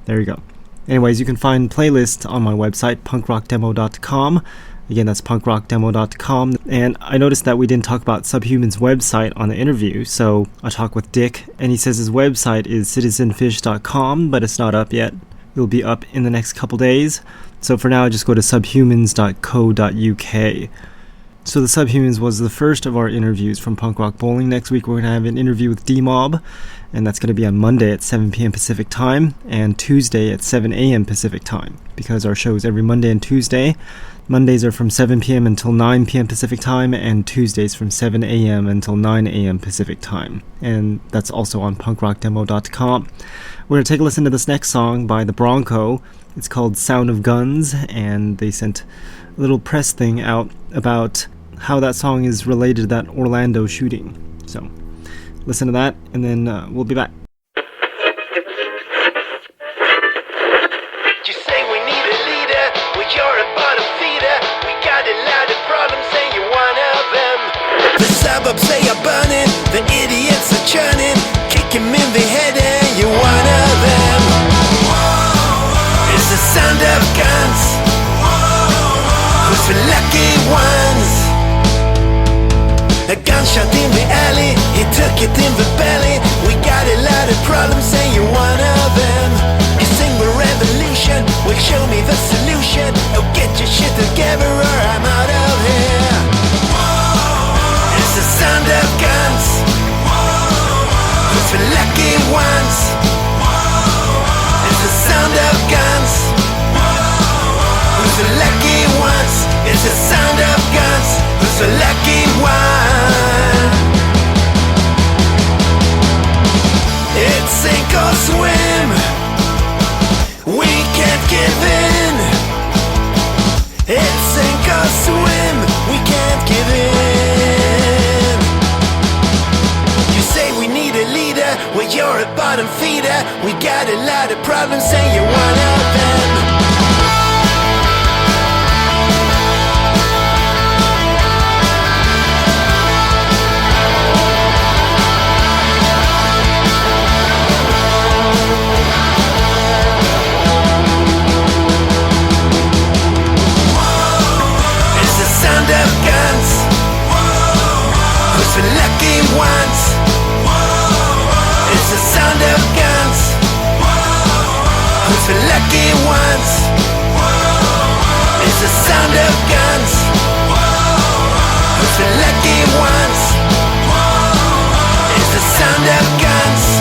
there you go. Anyways, you can find playlists on my website, punkrockdemo.com. Again, that's punkrockdemo.com. And I noticed that we didn't talk about Subhuman's website on the interview, so I talked with Dick, and he says his website is citizenfish.com, but it's not up yet. It'll be up in the next couple days. So for now, just go to subhumans.co.uk. So the Subhumans was the first of our interviews from Punk Rock Bowling. Next week we're going to have an interview with D-Mob, and that's going to be on Monday at 7 p.m. Pacific Time and Tuesday at 7 a.m. Pacific Time, because our show is every Monday and Tuesday. Mondays are from 7 p.m. until 9 p.m. Pacific Time, and Tuesdays from 7 a.m. until 9 a.m. Pacific Time. And that's also on punkrockdemo.com. We're going to take a listen to this next song by The Bronco. It's called Sound of Guns, and they sent a little press thing out about how that song is related to that Orlando shooting. So listen to that, and then we'll be back. You say we need a leader, well you're a bottom feeder. We got a lot of problems and you're one of them. The suburbs they are burning, the idiots are churning, kick 'em in the head and you're one of them. It's the sound of guns, who's the lucky ones? A gunshot in the alley, he took it in the belly. We got a lot of problems and you're one of them. You sing the revolution, well show me the solution. Oh, get your shit together or I'm out of here. It's the sound of guns, who's the lucky ones? It's the sound of guns, who's the lucky ones? It's the sound of guns, who's the lucky one? It's sink or swim, we can't give in. It's sink or swim, we can't give in. You say we need a leader, well you're a bottom feeder. We got a lot of problems and you're one of them. Sound of guns, who's the lucky ones? It's the sound of guns, who's the lucky ones? It's the sound of guns, who's the lucky ones? It's the sound of guns,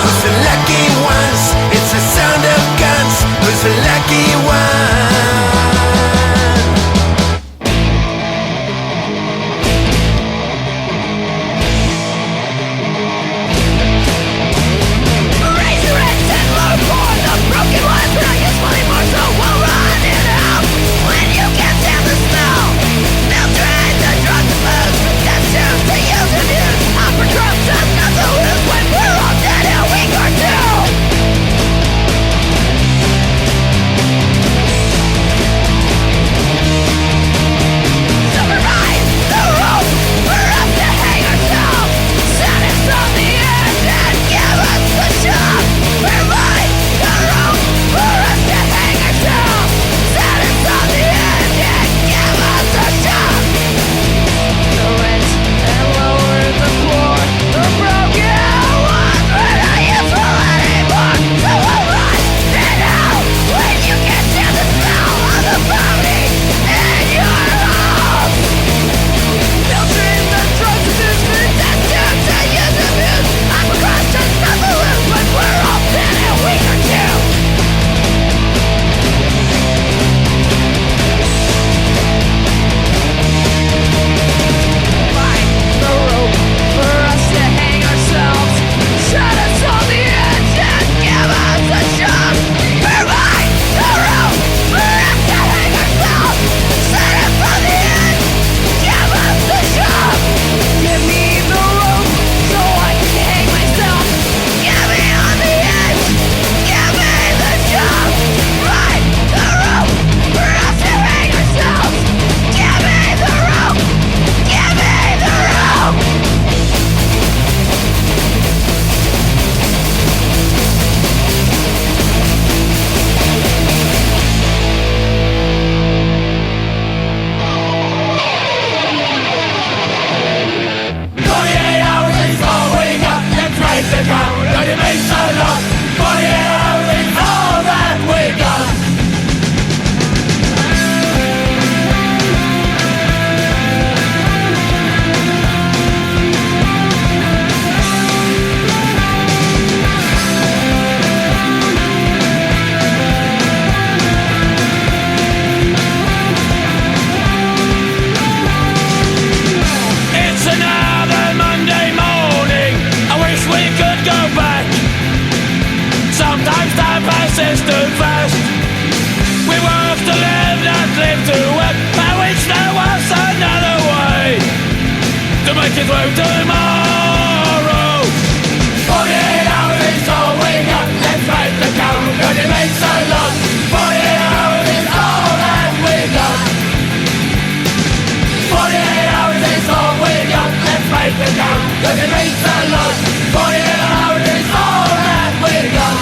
who's the lucky ones? It's the sound of guns, who's the lucky one? Broken ones, but I guess my heart's so well run it out. is too fast. We work to live, not live to work. I wish there was another way to make it through tomorrow. 48 hours is all we got. Let's make the count, 'cause it means a lot. 48 hours is all that we got. 48 hours is all we got. Let's make the count, 'cause it means a lot. 48 hours is all that we got.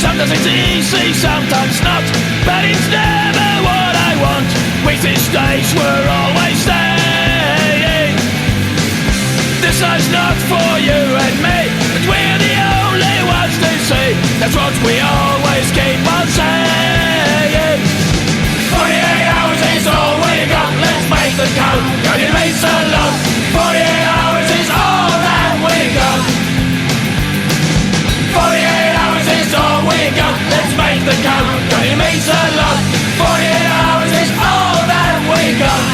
Sometimes it's easy, sometimes not, but it's never what I want. With this stage we're always staying. This is not for you and me, but we're the only ones to see. That's what we always keep on saying. 48 hours is all we got. Let's make the count, 'cause it means a lot. 48 hours is all that we got. 48 hours is all we got. Let's make the count, 'cause it means a lot. 48 hours is all that we got.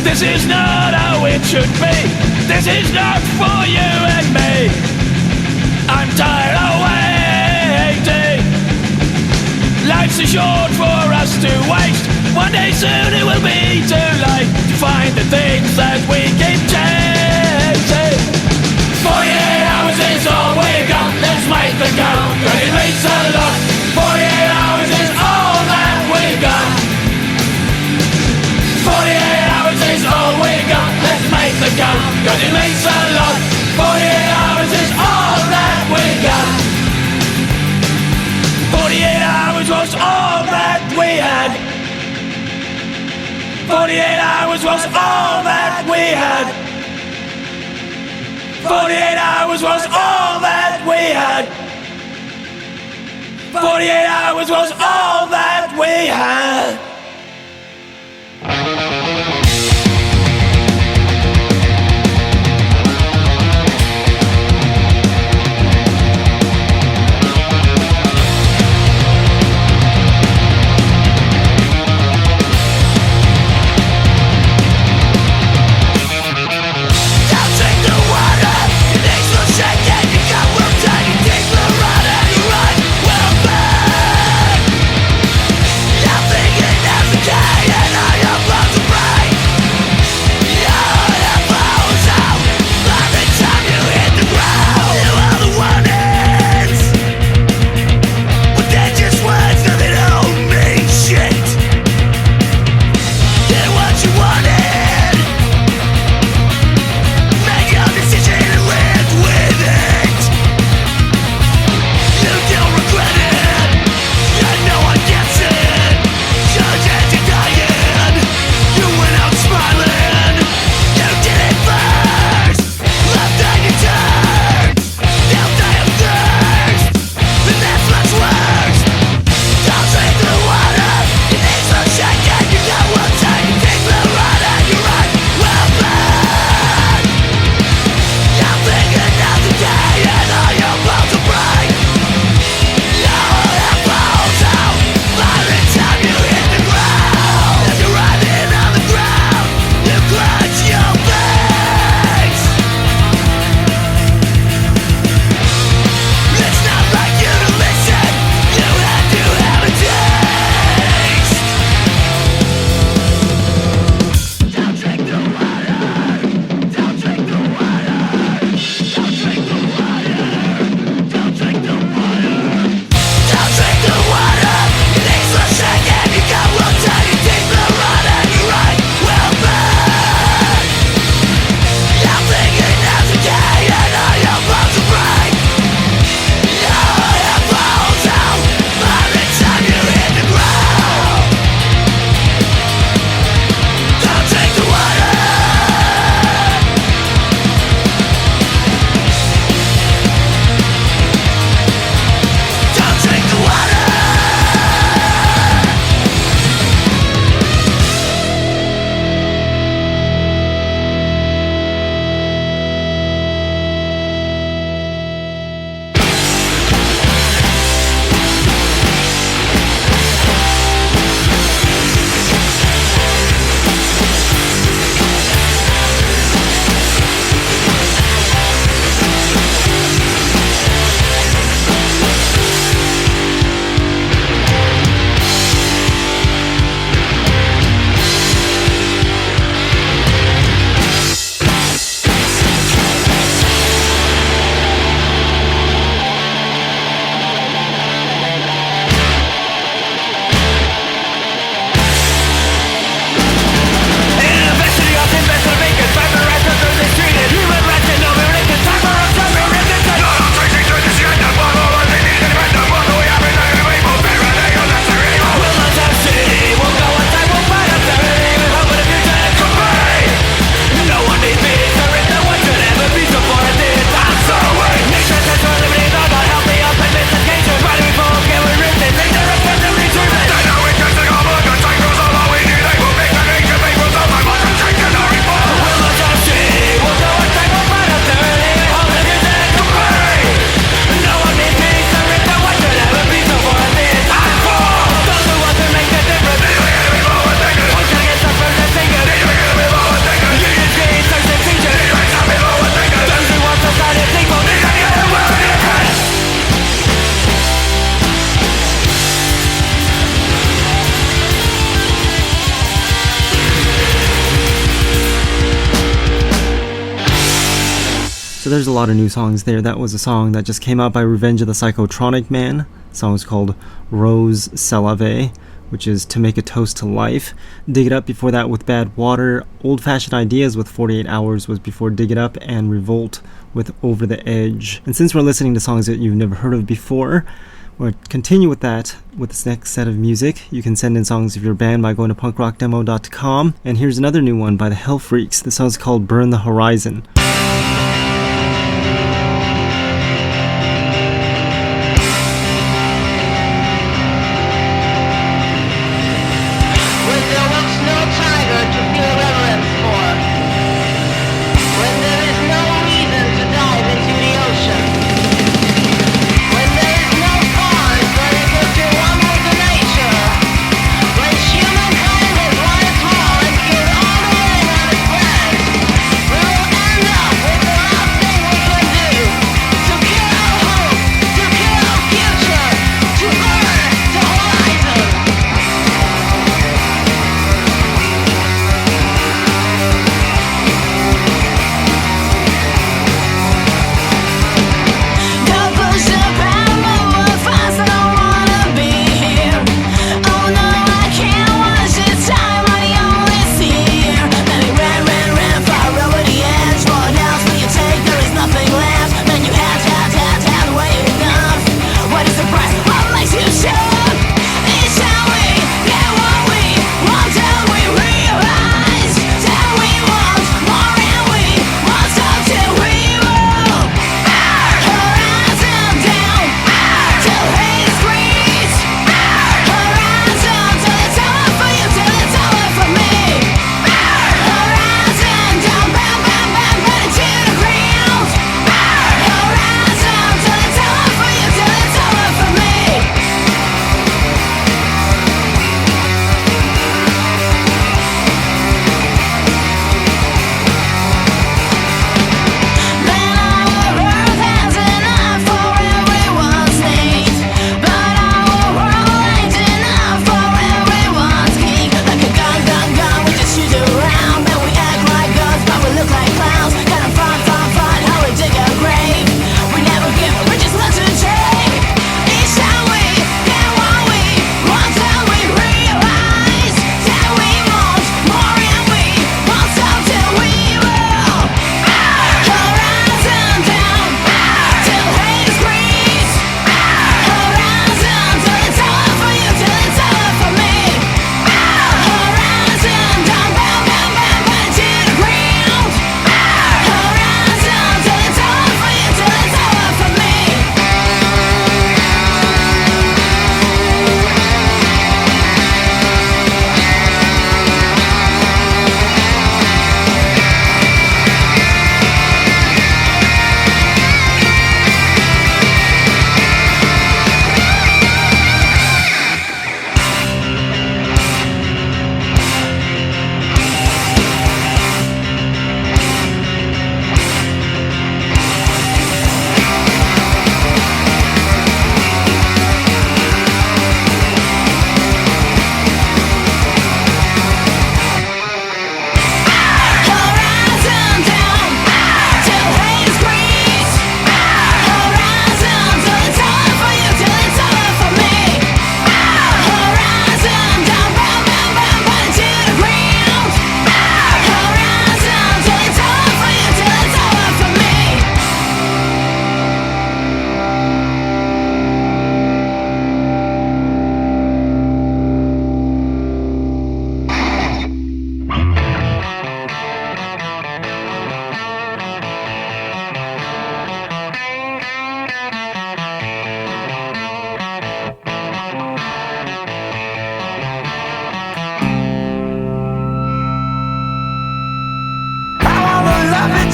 This is not how it should be. This is not for you and me. I'm tired of waiting. Life's too short for us to waste. One day soon it will be too late to find the things that we keep chasing. 48 hours is all we got. Let's make the count, 'cause it means a lot. 48 hours is all that we got. 48 hours is all we got. Let's make the count, 'cause it means a lot. 48 hours is all that we got. 48 hours was all that we had. 48 hours was all that we had. 48 hours was all that we had. 48 hours was all that we had. Nothing in every day, and I am lost to there's a lot of new songs there. That was a song that just came out by Revenge of the Psychotronic Man. The song is called Rose Salave, which is To Make a Toast to Life. Dig It Up before that with Bad Water. Old Fashioned Ideas with 48 Hours was before Dig It Up, and Revolt with Over the Edge. And since we're listening to songs that you've never heard of before, we'll continue with that with this next set of music. You can send in songs of your band by going to punkrockdemo.com. And here's another new one by the Hell Freaks. The song's called Burn the Horizon.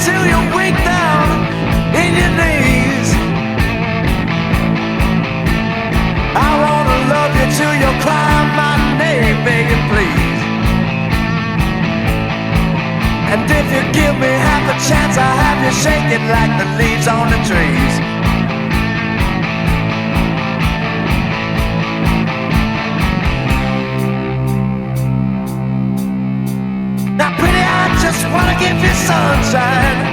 till you weak down in your knees. I wanna love you till you cry my name, begging please. And if you give me half a chance, I'll have you shaking like the leaves on the trees. Now pretty, I just wanna give you sunshine.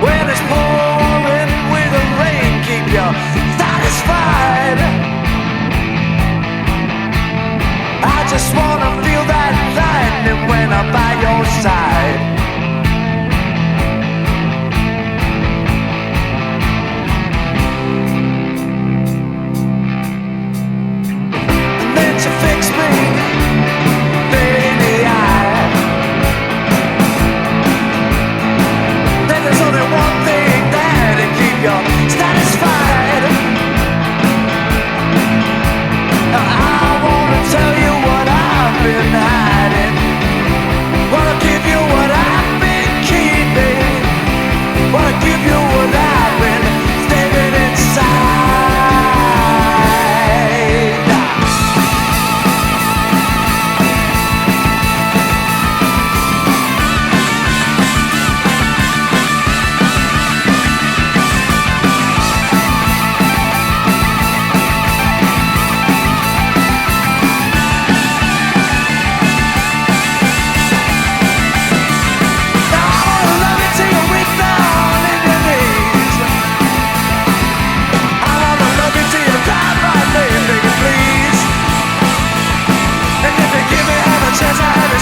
when it's pouring with the rain, keep you satisfied. I just wanna feel that lightning when I'm by your side. And then you fix me in the eye. Then there's only one thing that'll keep you satisfied. I wanna tell you what I've been hiding. Wanna give you what I've been keeping. Wanna give you what I've been saving inside.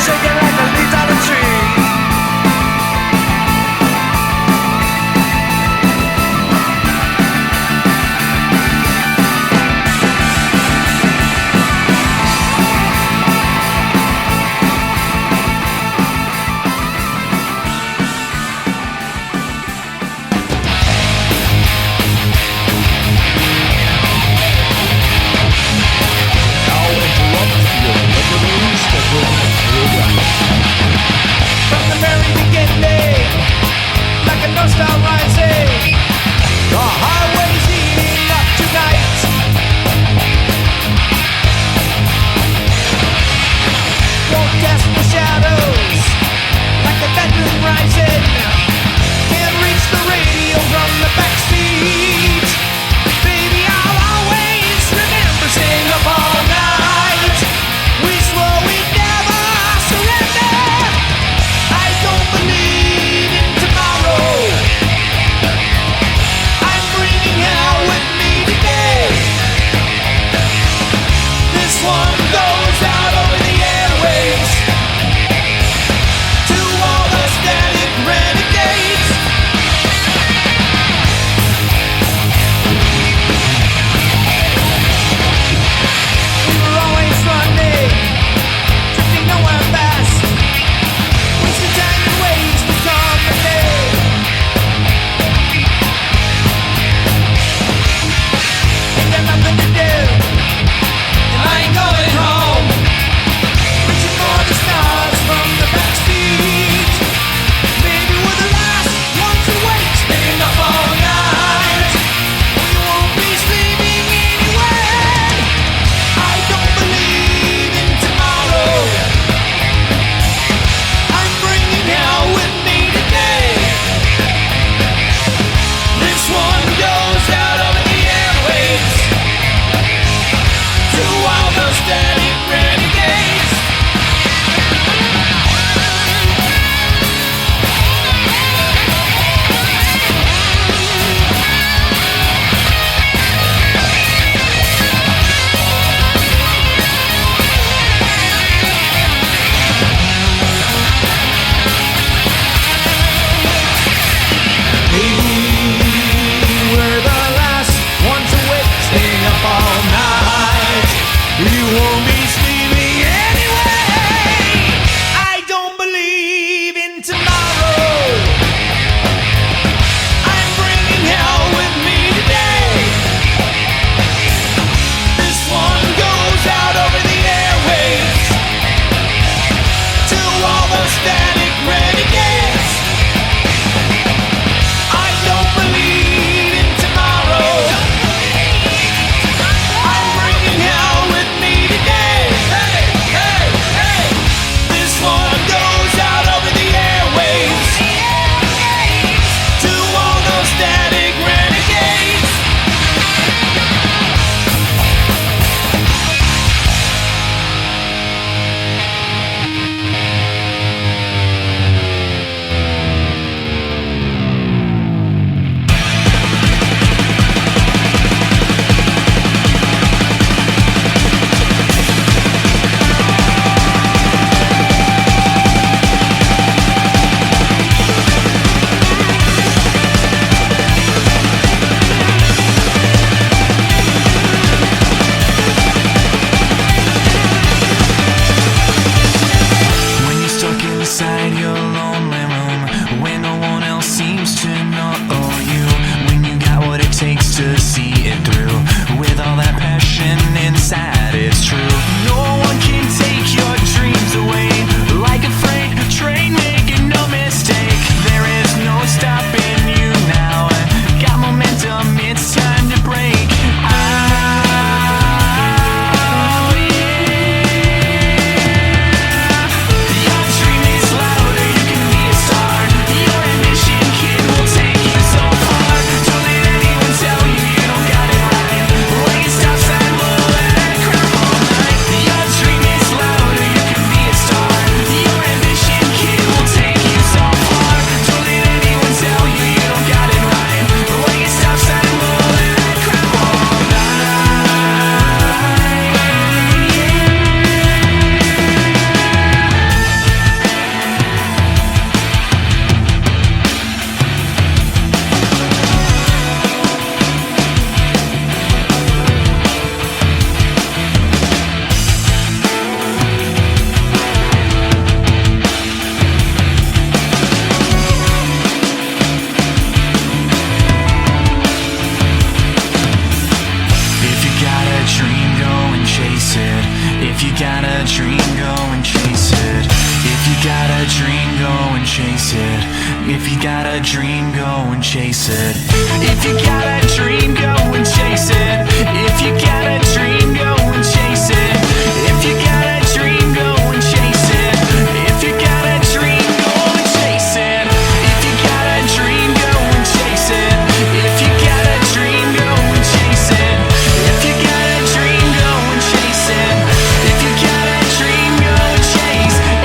Shaking like the leaves on a tree. From the very beginning, like a north star rising, the highway's heating up tonight. Won't cast the shadows, like the bedroom rising. Can't reach the radio from the backseat. Baby, I'll always remember staying up all night. We swore we'd never surrender. I don't believe in tomorrow. I'm bringing hell with me today. This one goes out over the airwaves to all the static chase it. If you got a dream, go and chase it. If you got a dream, go and chase it. If you got a dream, go and chase it. If you got a dream, go and chase it. If you got a dream, go and chase it. If you got a dream, go and chase it. If you got a dream, go and chase it. If you got a dream, go and chase it. If you got a dream, go and chase it.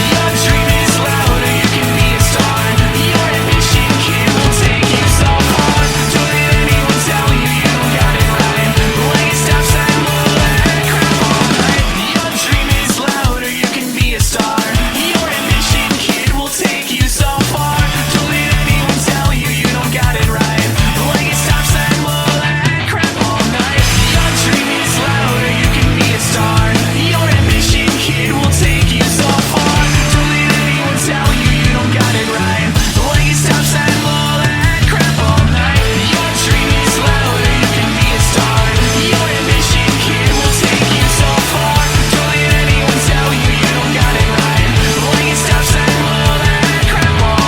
Your dream is louder, you can be a star. Your ambition, kid, will take you so far. Don't let anyone tell you you don't got it right. When it stops, I will let crap all night. Your dream is louder, you can be a star. Your ambition, kid, will take you so far. Don't let anyone tell you you don't got it right. When it stops, I will let crap all night. Your dream is louder, you can be a star. Your ambition, kid, will take you so far. Don't let anyone tell you you don't got it right. When it stops, I will let crap all night. Your dream is louder, you can be a star. Your ambition, kid, will take you so far. Don't let anyone tell you you don't got it right. When it stops, I will let crap all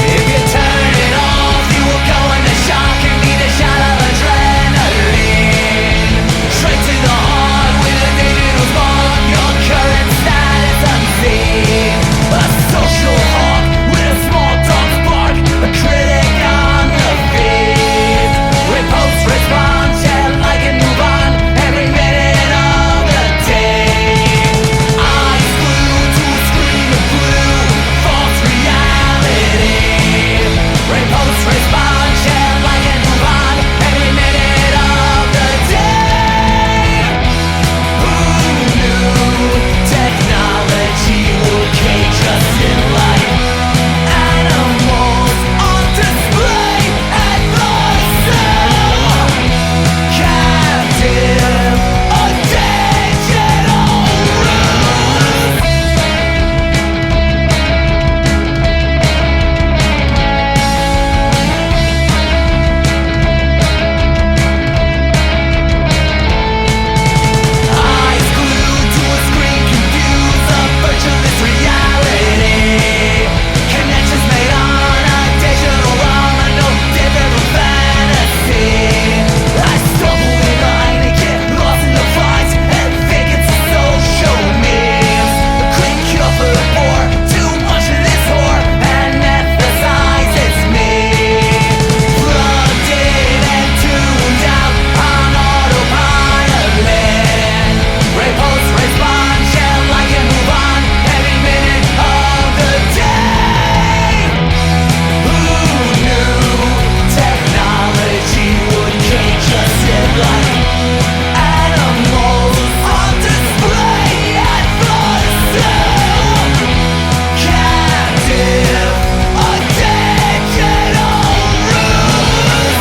If you turn it off, you will go into shock and need a shot of adrenaline. Straight to the heart with a digital spark. Your current status unseen. A social hawk with a small dog spark. A critic on the feed. Repost, respond, chat, like and move on. Every minute of the day. Eyes glued to a screen of blue. False reality. Repost, respond, share, like and move on. Every minute of the day. Who knew technology would cage us in life? Animals on display at the zoo. Captive, a digital ruse. Eyes glued to a screen, confused, a virtualist reality. Connections made on a digital realm, a no different fantasy. I stumble in line and get lost in the vines and think it's social memes. A clean cure for the poor, too much of this whore anesthesizes me. Plugged in and tuned out on autopilot. Repost, respond, share, like and move on. Every minute of the day. Who knew technology would cage us in life? Animals on display at the zoo. Captive, a digital ruse.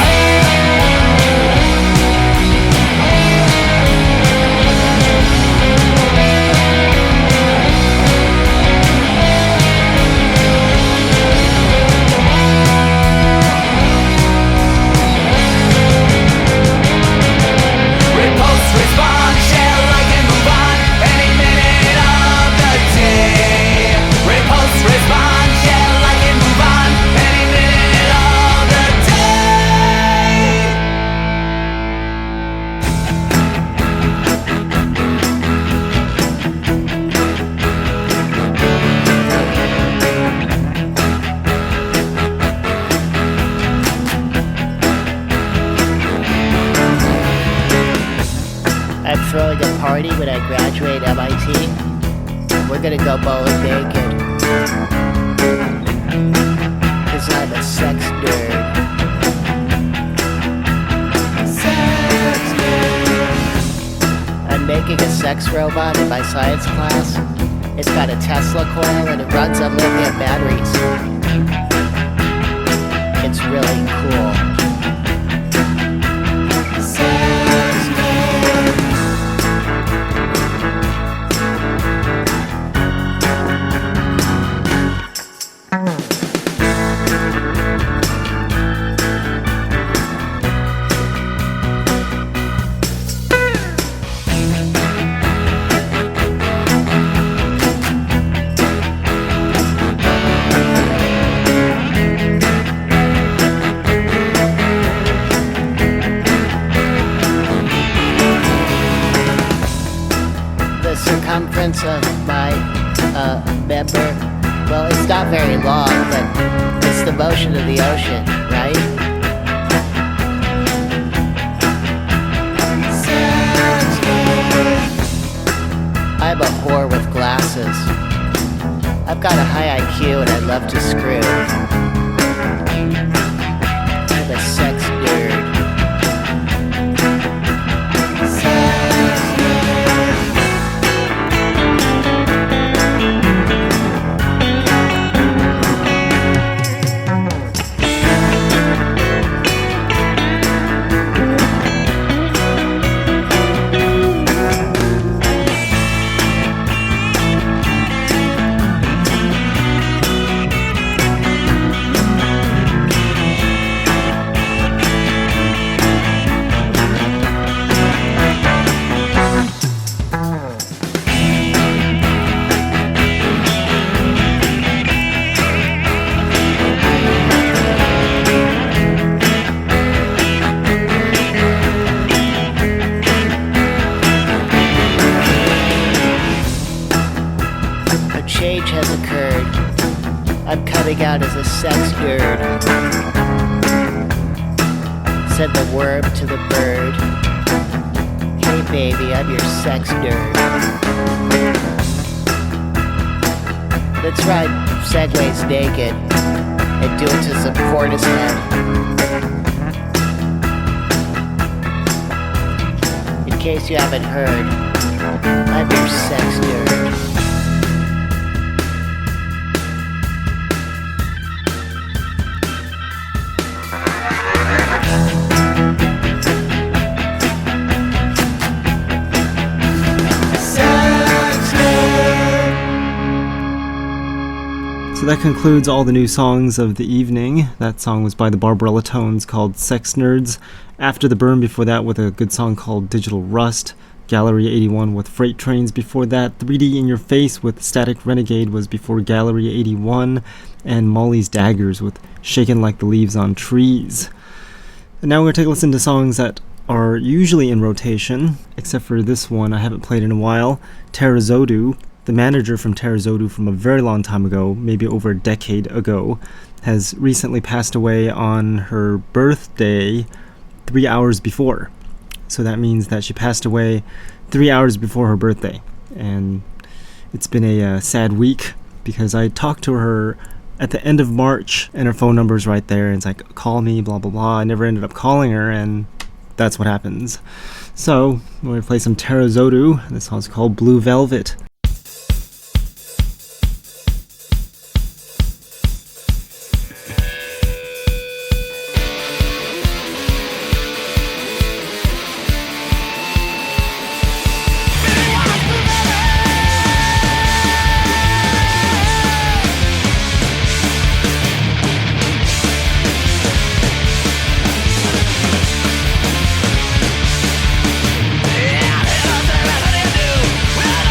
Repost, respond, share, like and move on. Any minute of the day. Repost, respond, share, like and move on. Any minute of the day. I'm throwing a party when I graduate MIT. We're gonna go bowling naked. Cause I'm a sex nerd. Sex nerd. I'm making a sex robot in my science class. It's got a Tesla coil and it runs on lithium batteries. It's really cool. Circumference of my member, well, it's not very long, but it's the motion of the ocean, right? I'm a whore with glasses. I've got a high IQ and I love to screw. I'm a sex nerd. Change has occurred. I'm coming out as a sex nerd. Said the worm to the bird. Hey baby, I'm your sex nerd. Let's ride segways naked and do it to some Portishead. In case you haven't heard, I'm your sex nerd. So that concludes all the new songs of the evening. That song was by the Barbarella Tones called Sex Nerds. After the Burn before that with a good song called Digital Rust. Gallery 81 with Freight Trains before that. 3D in Your Face with Static Renegade was before Gallery 81. And Molly's Daggers with Shaken Like the Leaves on Trees. And now we're going to take a listen to songs that are usually in rotation, except for this one I haven't played in a while. Terrazodu. The manager from Terrazodu from a very long time ago, maybe over a decade ago, has recently passed away on her birthday 3 hours before. So that means that she passed away 3 hours before her birthday. And it's been a sad week because I talked to her at the end of March and her phone number's right there. And it's like, call me, blah, blah, blah. I never ended up calling her, and that's what happens. So we're going to play some Terrazodu. This song's called Blue Velvet. Yeah, there's nothing to do. Well,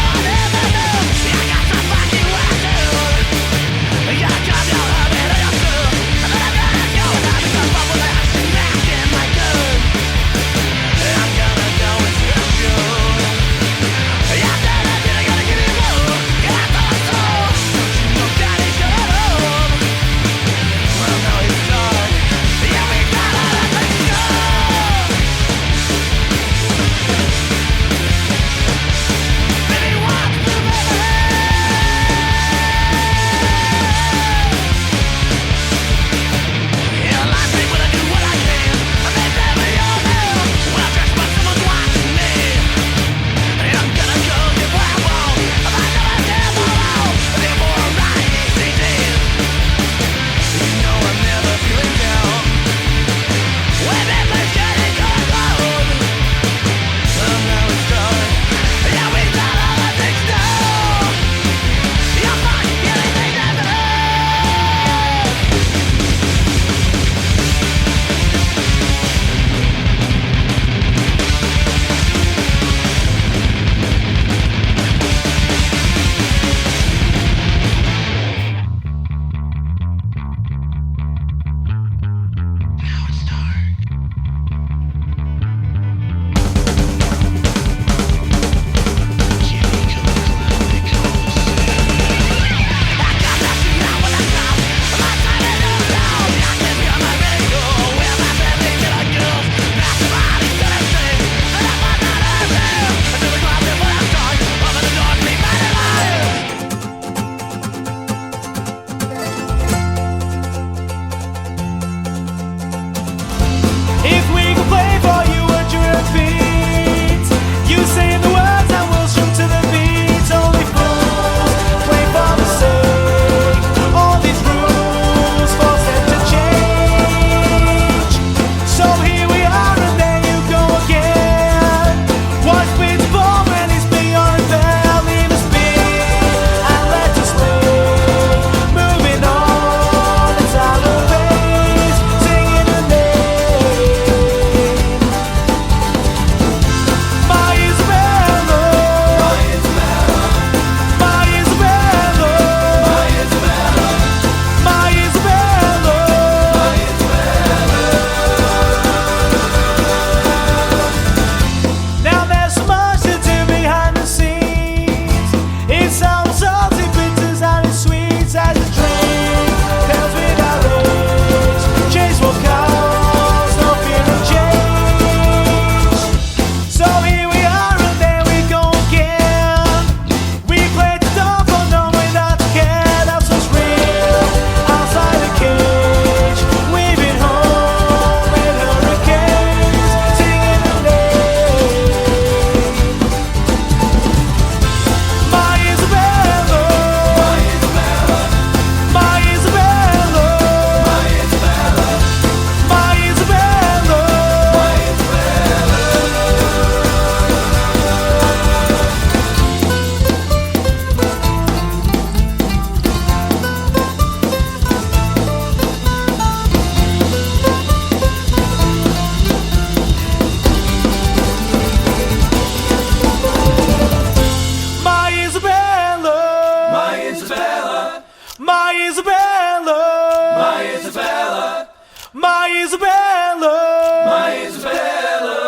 My Isabella, my Isabella, my Isabella, my Isabella,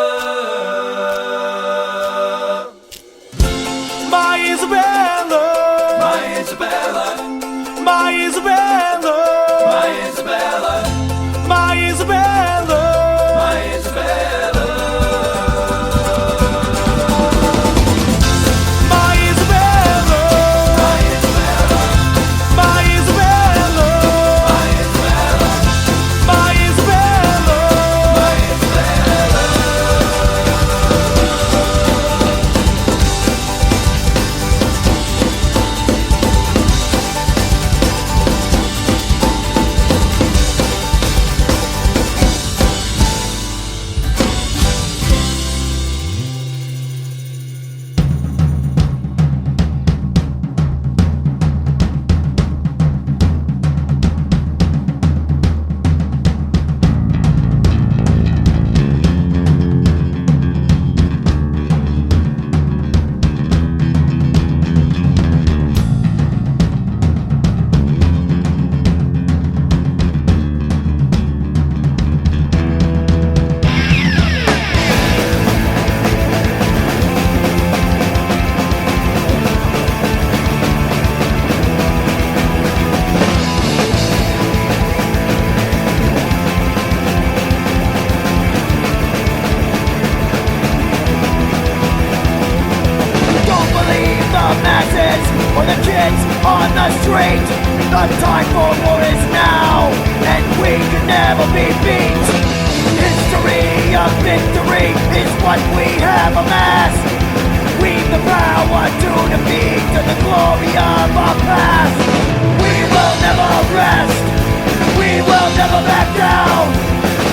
my Isabella, my Isabella, my Isabella, my Isabella, my Isabella, my Isabella. For the kids on the street, the time for war is now, and we can never be beat. History of victory is what we have amassed. We've the power to defeat to the glory of our past. We will never rest. We will never back down.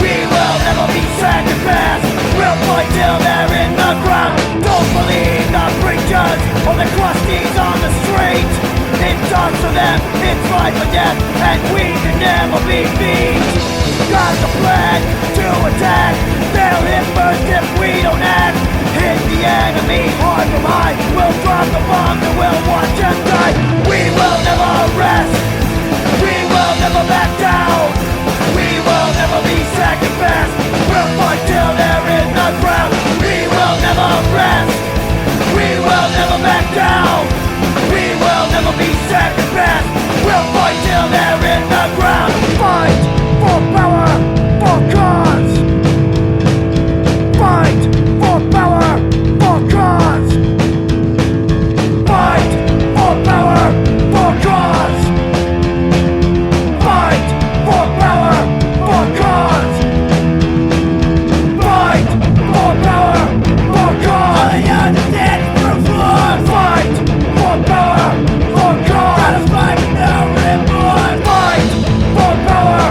We will never be second best. We'll fight till they're in the ground. Don't believe the preachers or the crusties on the street. It talks to them, it's life or death, and we can never be beat. Got the plan to attack. They'll hit first if we don't act. Hit the enemy hard from high. We'll drop the bomb and we'll watch them die. We will never rest. We will never back down. We will never be second best. We'll fight till they're in the ground. We will never rest. We will never back down. We will never be second best. We'll fight till they're in the ground. Fight for power, for cause. Fight for power, for cause. Fight for power, for cause. Fight for power, for cause. Fight for power, for cause. I understand for floor. Fight for power, for cause. Satisfied with no remorse. Fight for power,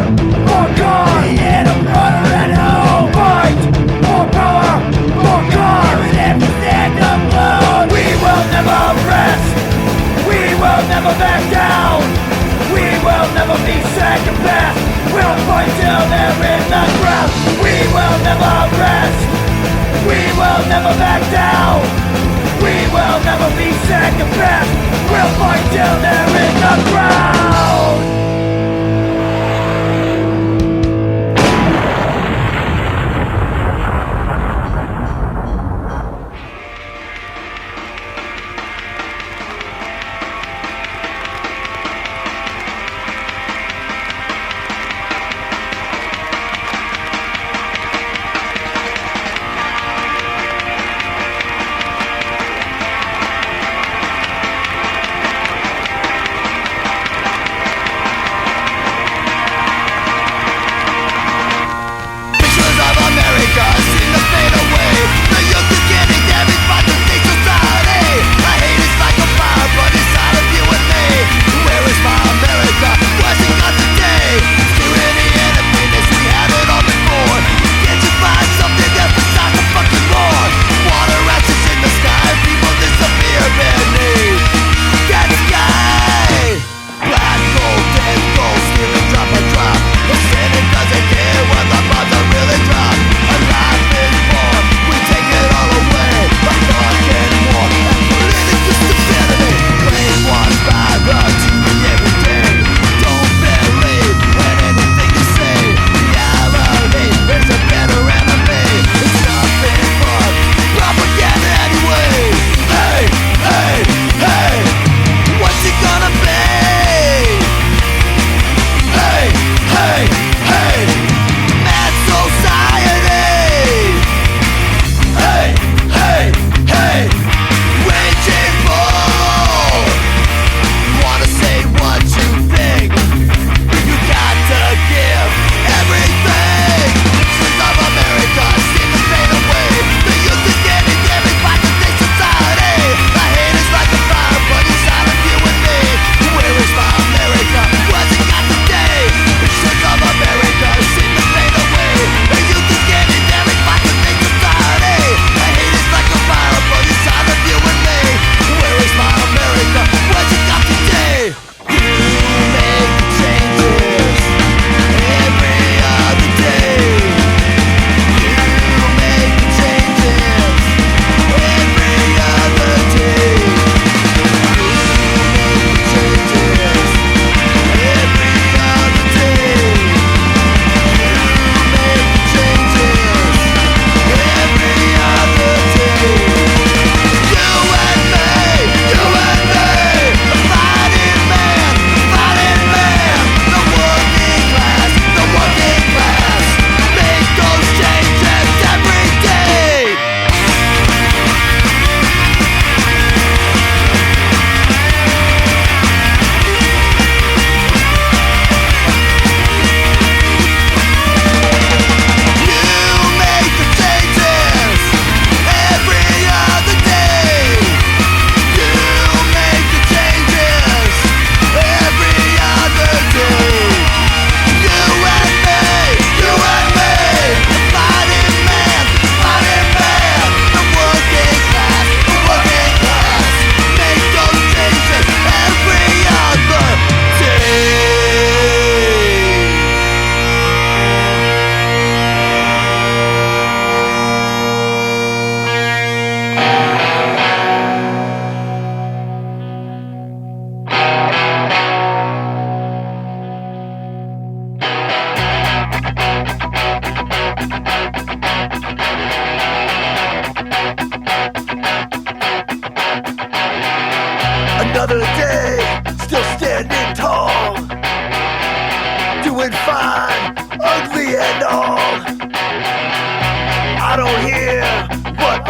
for cause. Yeah, I'm running at home. Fight for power, for cause. Even if we stand alone, we will never rest. We will never back down. We will never be second best. We'll fight till they're in the ground. We will never rest. We will never back down. We will never be second best. We'll fight till they're in the ground.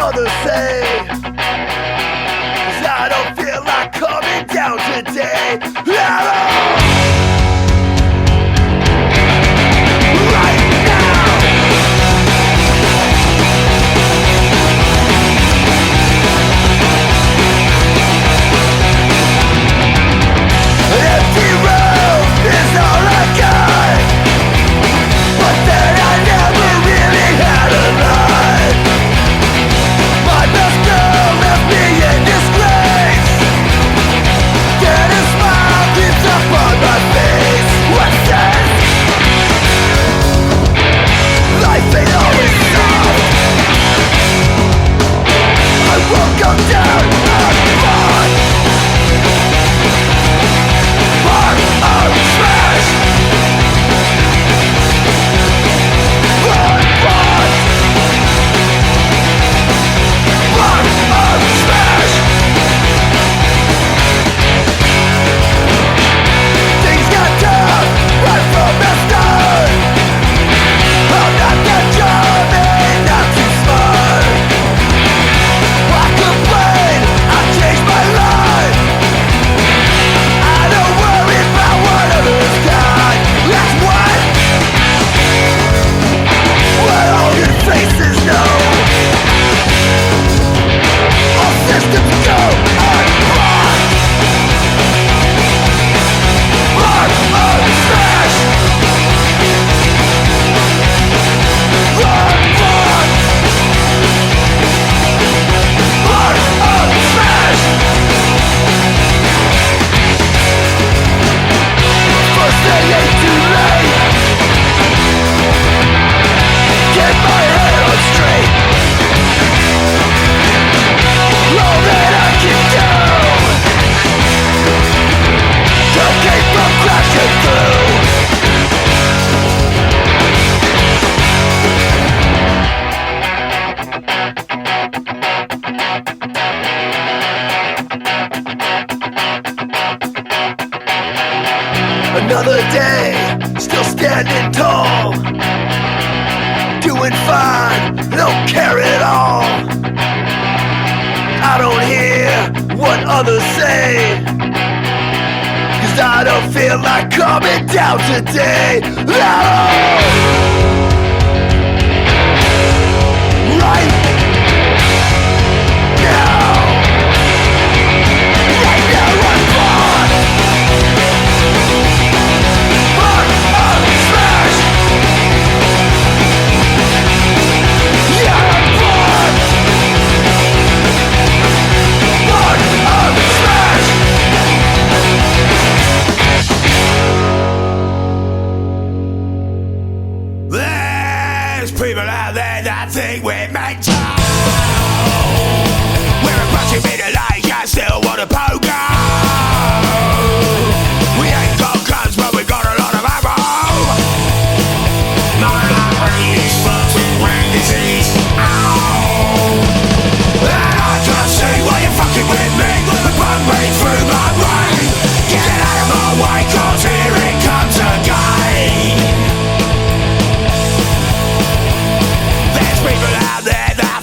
others say. 'Cause I don't feel like coming down today. Right now. Empty room is all I got. But then I never really had a life. My best girl left me in disgrace. Then a smile creeps up on my face. What's that? Life ain't always soft. I won't go down on one. Part of trash. Run, run. Part of trash. Things got tough right from the start. I'm not that charming, not too smart. I complain, I changed my life. I don't worry about what others got. That's what all your faces know. All systems go unblocked. Part of trash. Run, run. Part of trash. First they ain't too late. Get my head on straight. All that I can do to keep from crashing through. Another day, still standing tall. Doing fine, don't care at all. I don't hear what others say. 'Cause I don't feel like coming down today. Right now. Right now, run, run. Part of trash. Yeah, run. Part of trash. There's people out there that think we're mental. We're a bunch of middle-aged, I still want a pogo. We ain't got guns, but we got a lot of ammo. My brain is fucked with brain disease. Ow! And I can't see why you're fucking with me. The bug rain through my brain. Get out of my way, 'cause here it comes again. There's people out there that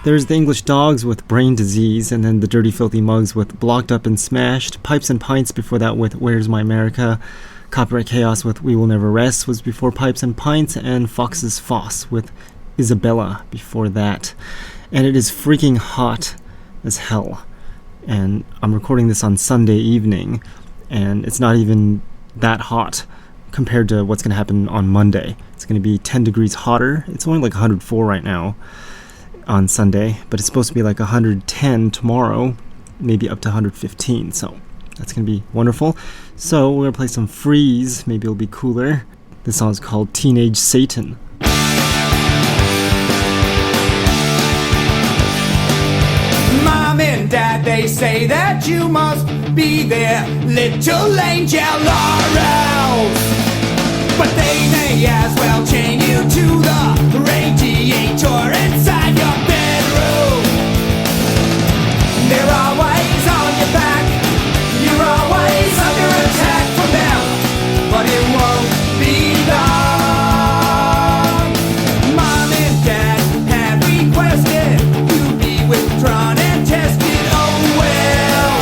There's the English Dogs with Brain Disease, and then the Dirty Filthy Mugs with Blocked Up and Smashed. Pipes and Pints before that with Where's My America. Copyright Chaos with We Will Never Rest was before Pipes and Pints, and Fox's Foss with Isabella before that. And it is freaking hot as hell. And I'm recording this on Sunday evening, and it's not even that hot compared to what's going to happen on Monday. It's going to be 10 degrees hotter. It's only like 104 right now on Sunday, but it's supposed to be like 110 tomorrow, maybe up to 115. So that's going to be wonderful. So we're going to play some Freeze. Maybe it'll be cooler. This song is called Teenage Satan. Mom and Dad, they say that you must be their little angel or else. But they may as well chain you to the radiator inside your bedroom. They're always on your back. You're always under attack from them. But it won't be long. Mom and Dad have requested you be withdrawn and tested. Oh well.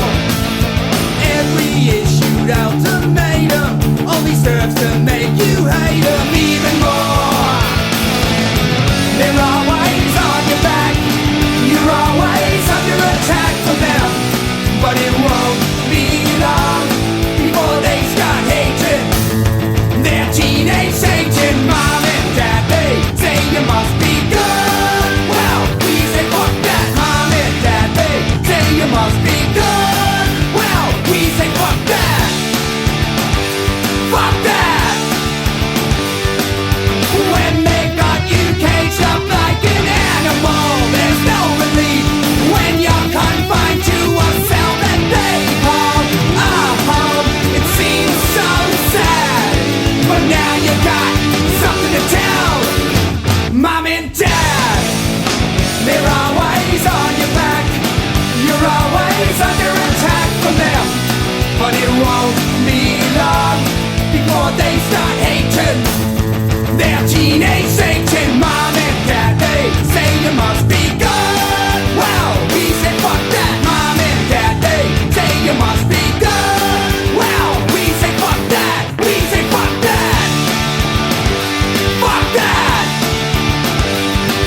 Every issued ultimatum only serves to make you hate them even more. They're always on your back. You're always under attack from them. But it won't be long before they start hatred. They're teenage Satan. Mom and Dad, they say you must be good. Well, we say fuck that. Mom and Dad, they say you must be good. Well, we say fuck that. Fuck that. When they've got you caged up like an animal, there's no relief when you're confined to a cell that they call a home. It seems so sad, but now you got something to tell Mom and Dad. They're always on your back. You're always under attack from them. But it won't be long before they start hating. They're teenage Satan. Mom and Dad, they say you must be good. Well, we say fuck that. Mom and Dad, they say you must be good. Well, we say fuck that. We say fuck that. Fuck that.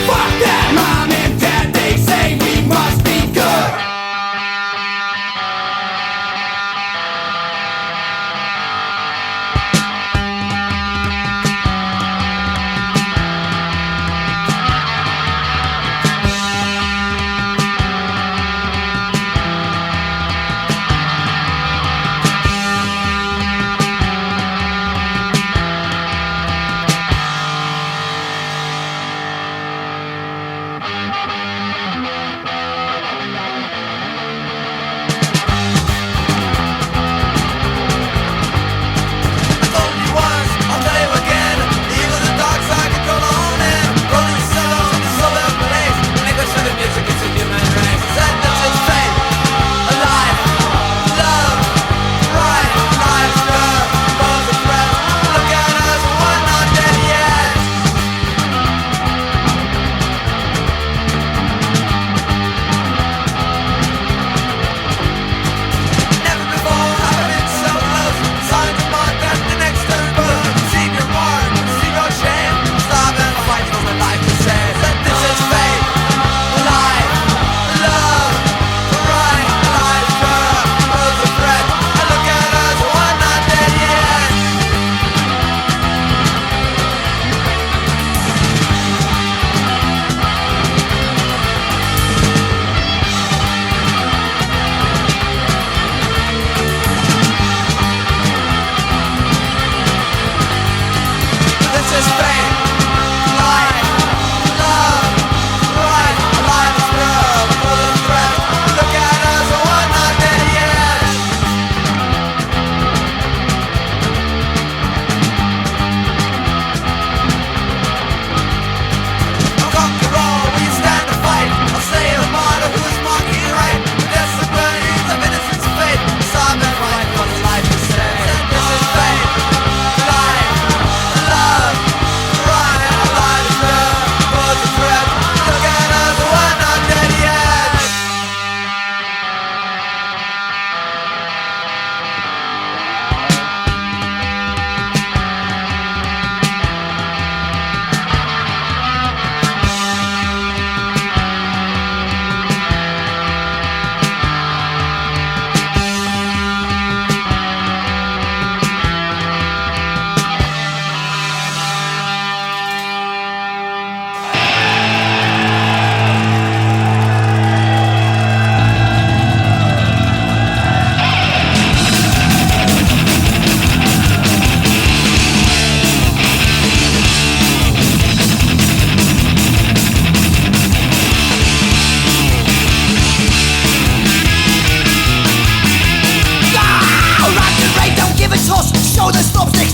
Fuck that. Mom and Dad, they say we must be good.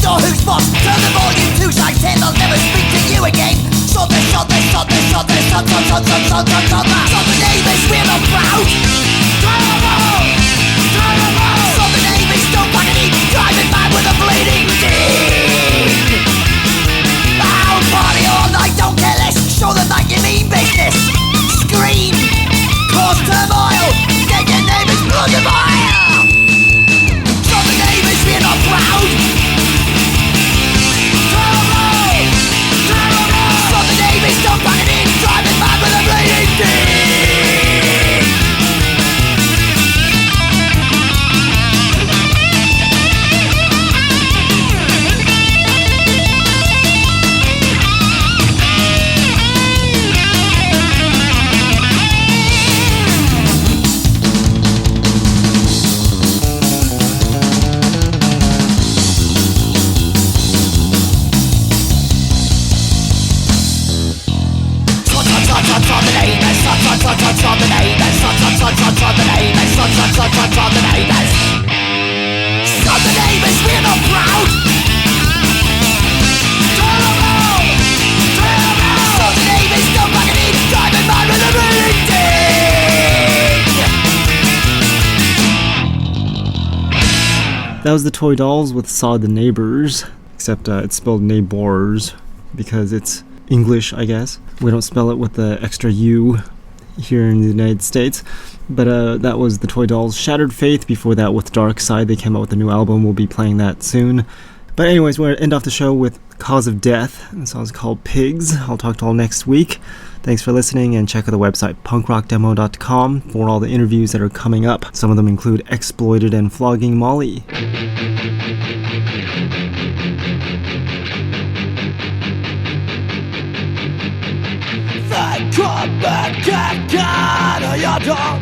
sure who's boss. Turn the volume 2 times 10, I'll never speak to you again. Sod the neighbours, we're not proud. Sod the neighbours, don't fucking eat. Driving mad with a bleeding dick. I'll party all night, don't care less. Show them that you mean business. Scream, cause turmoil, get your neighbours blood and bile. Sod the neighbours, we're not proud. Sod the neighbours, don't fucking eat. Driving mad with a bleeding dick. That was the Toy Dolls with Sod the Neighbors, except it's spelled neighbors because it's English, I guess. We don't spell it with the extra U here in the United States. But that was the Toy Dolls. Shattered Faith before that with Dark Side. They came out with a new album. We'll be playing that soon. But anyways, we're going to end off the show with Cause of Death. The song's called Pigs. I'll talk to all next week. Thanks for listening, and check out the website punkrockdemo.com for all the interviews that are coming up. Some of them include Exploited and Flogging Molly. They come back again to your door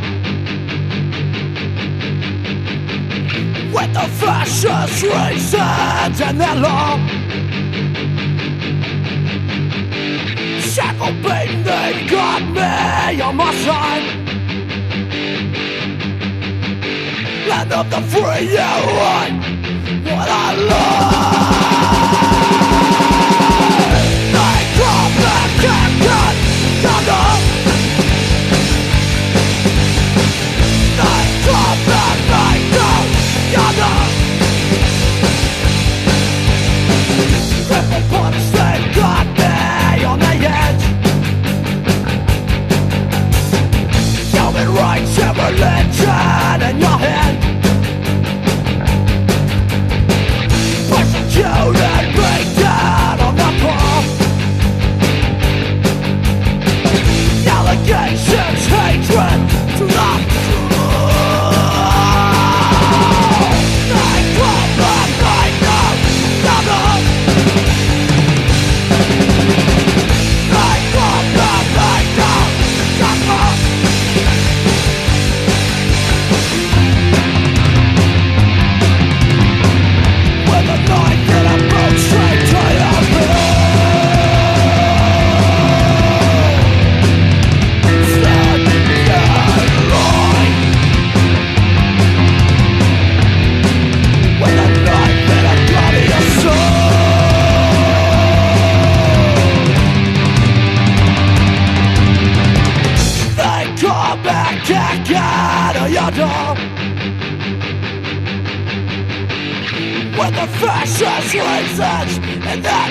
with the fascist reasons and their law. Shackle beating, they got me on my side. Land of the free, yeah, right. What I love. They come back again. Come on. They come back, they come. Come on. Triple punch, they got me on the edge. Human rights and religion in your head. Persecuted, beaten on the pole. Allegations, hatred to the they come back, they come. Come on. They come back, they come. Come on. With a knife and a boat straight to your bill. Stand in line. With a knife and a gun in your soul. They come back again to your door with the fascist reasons and that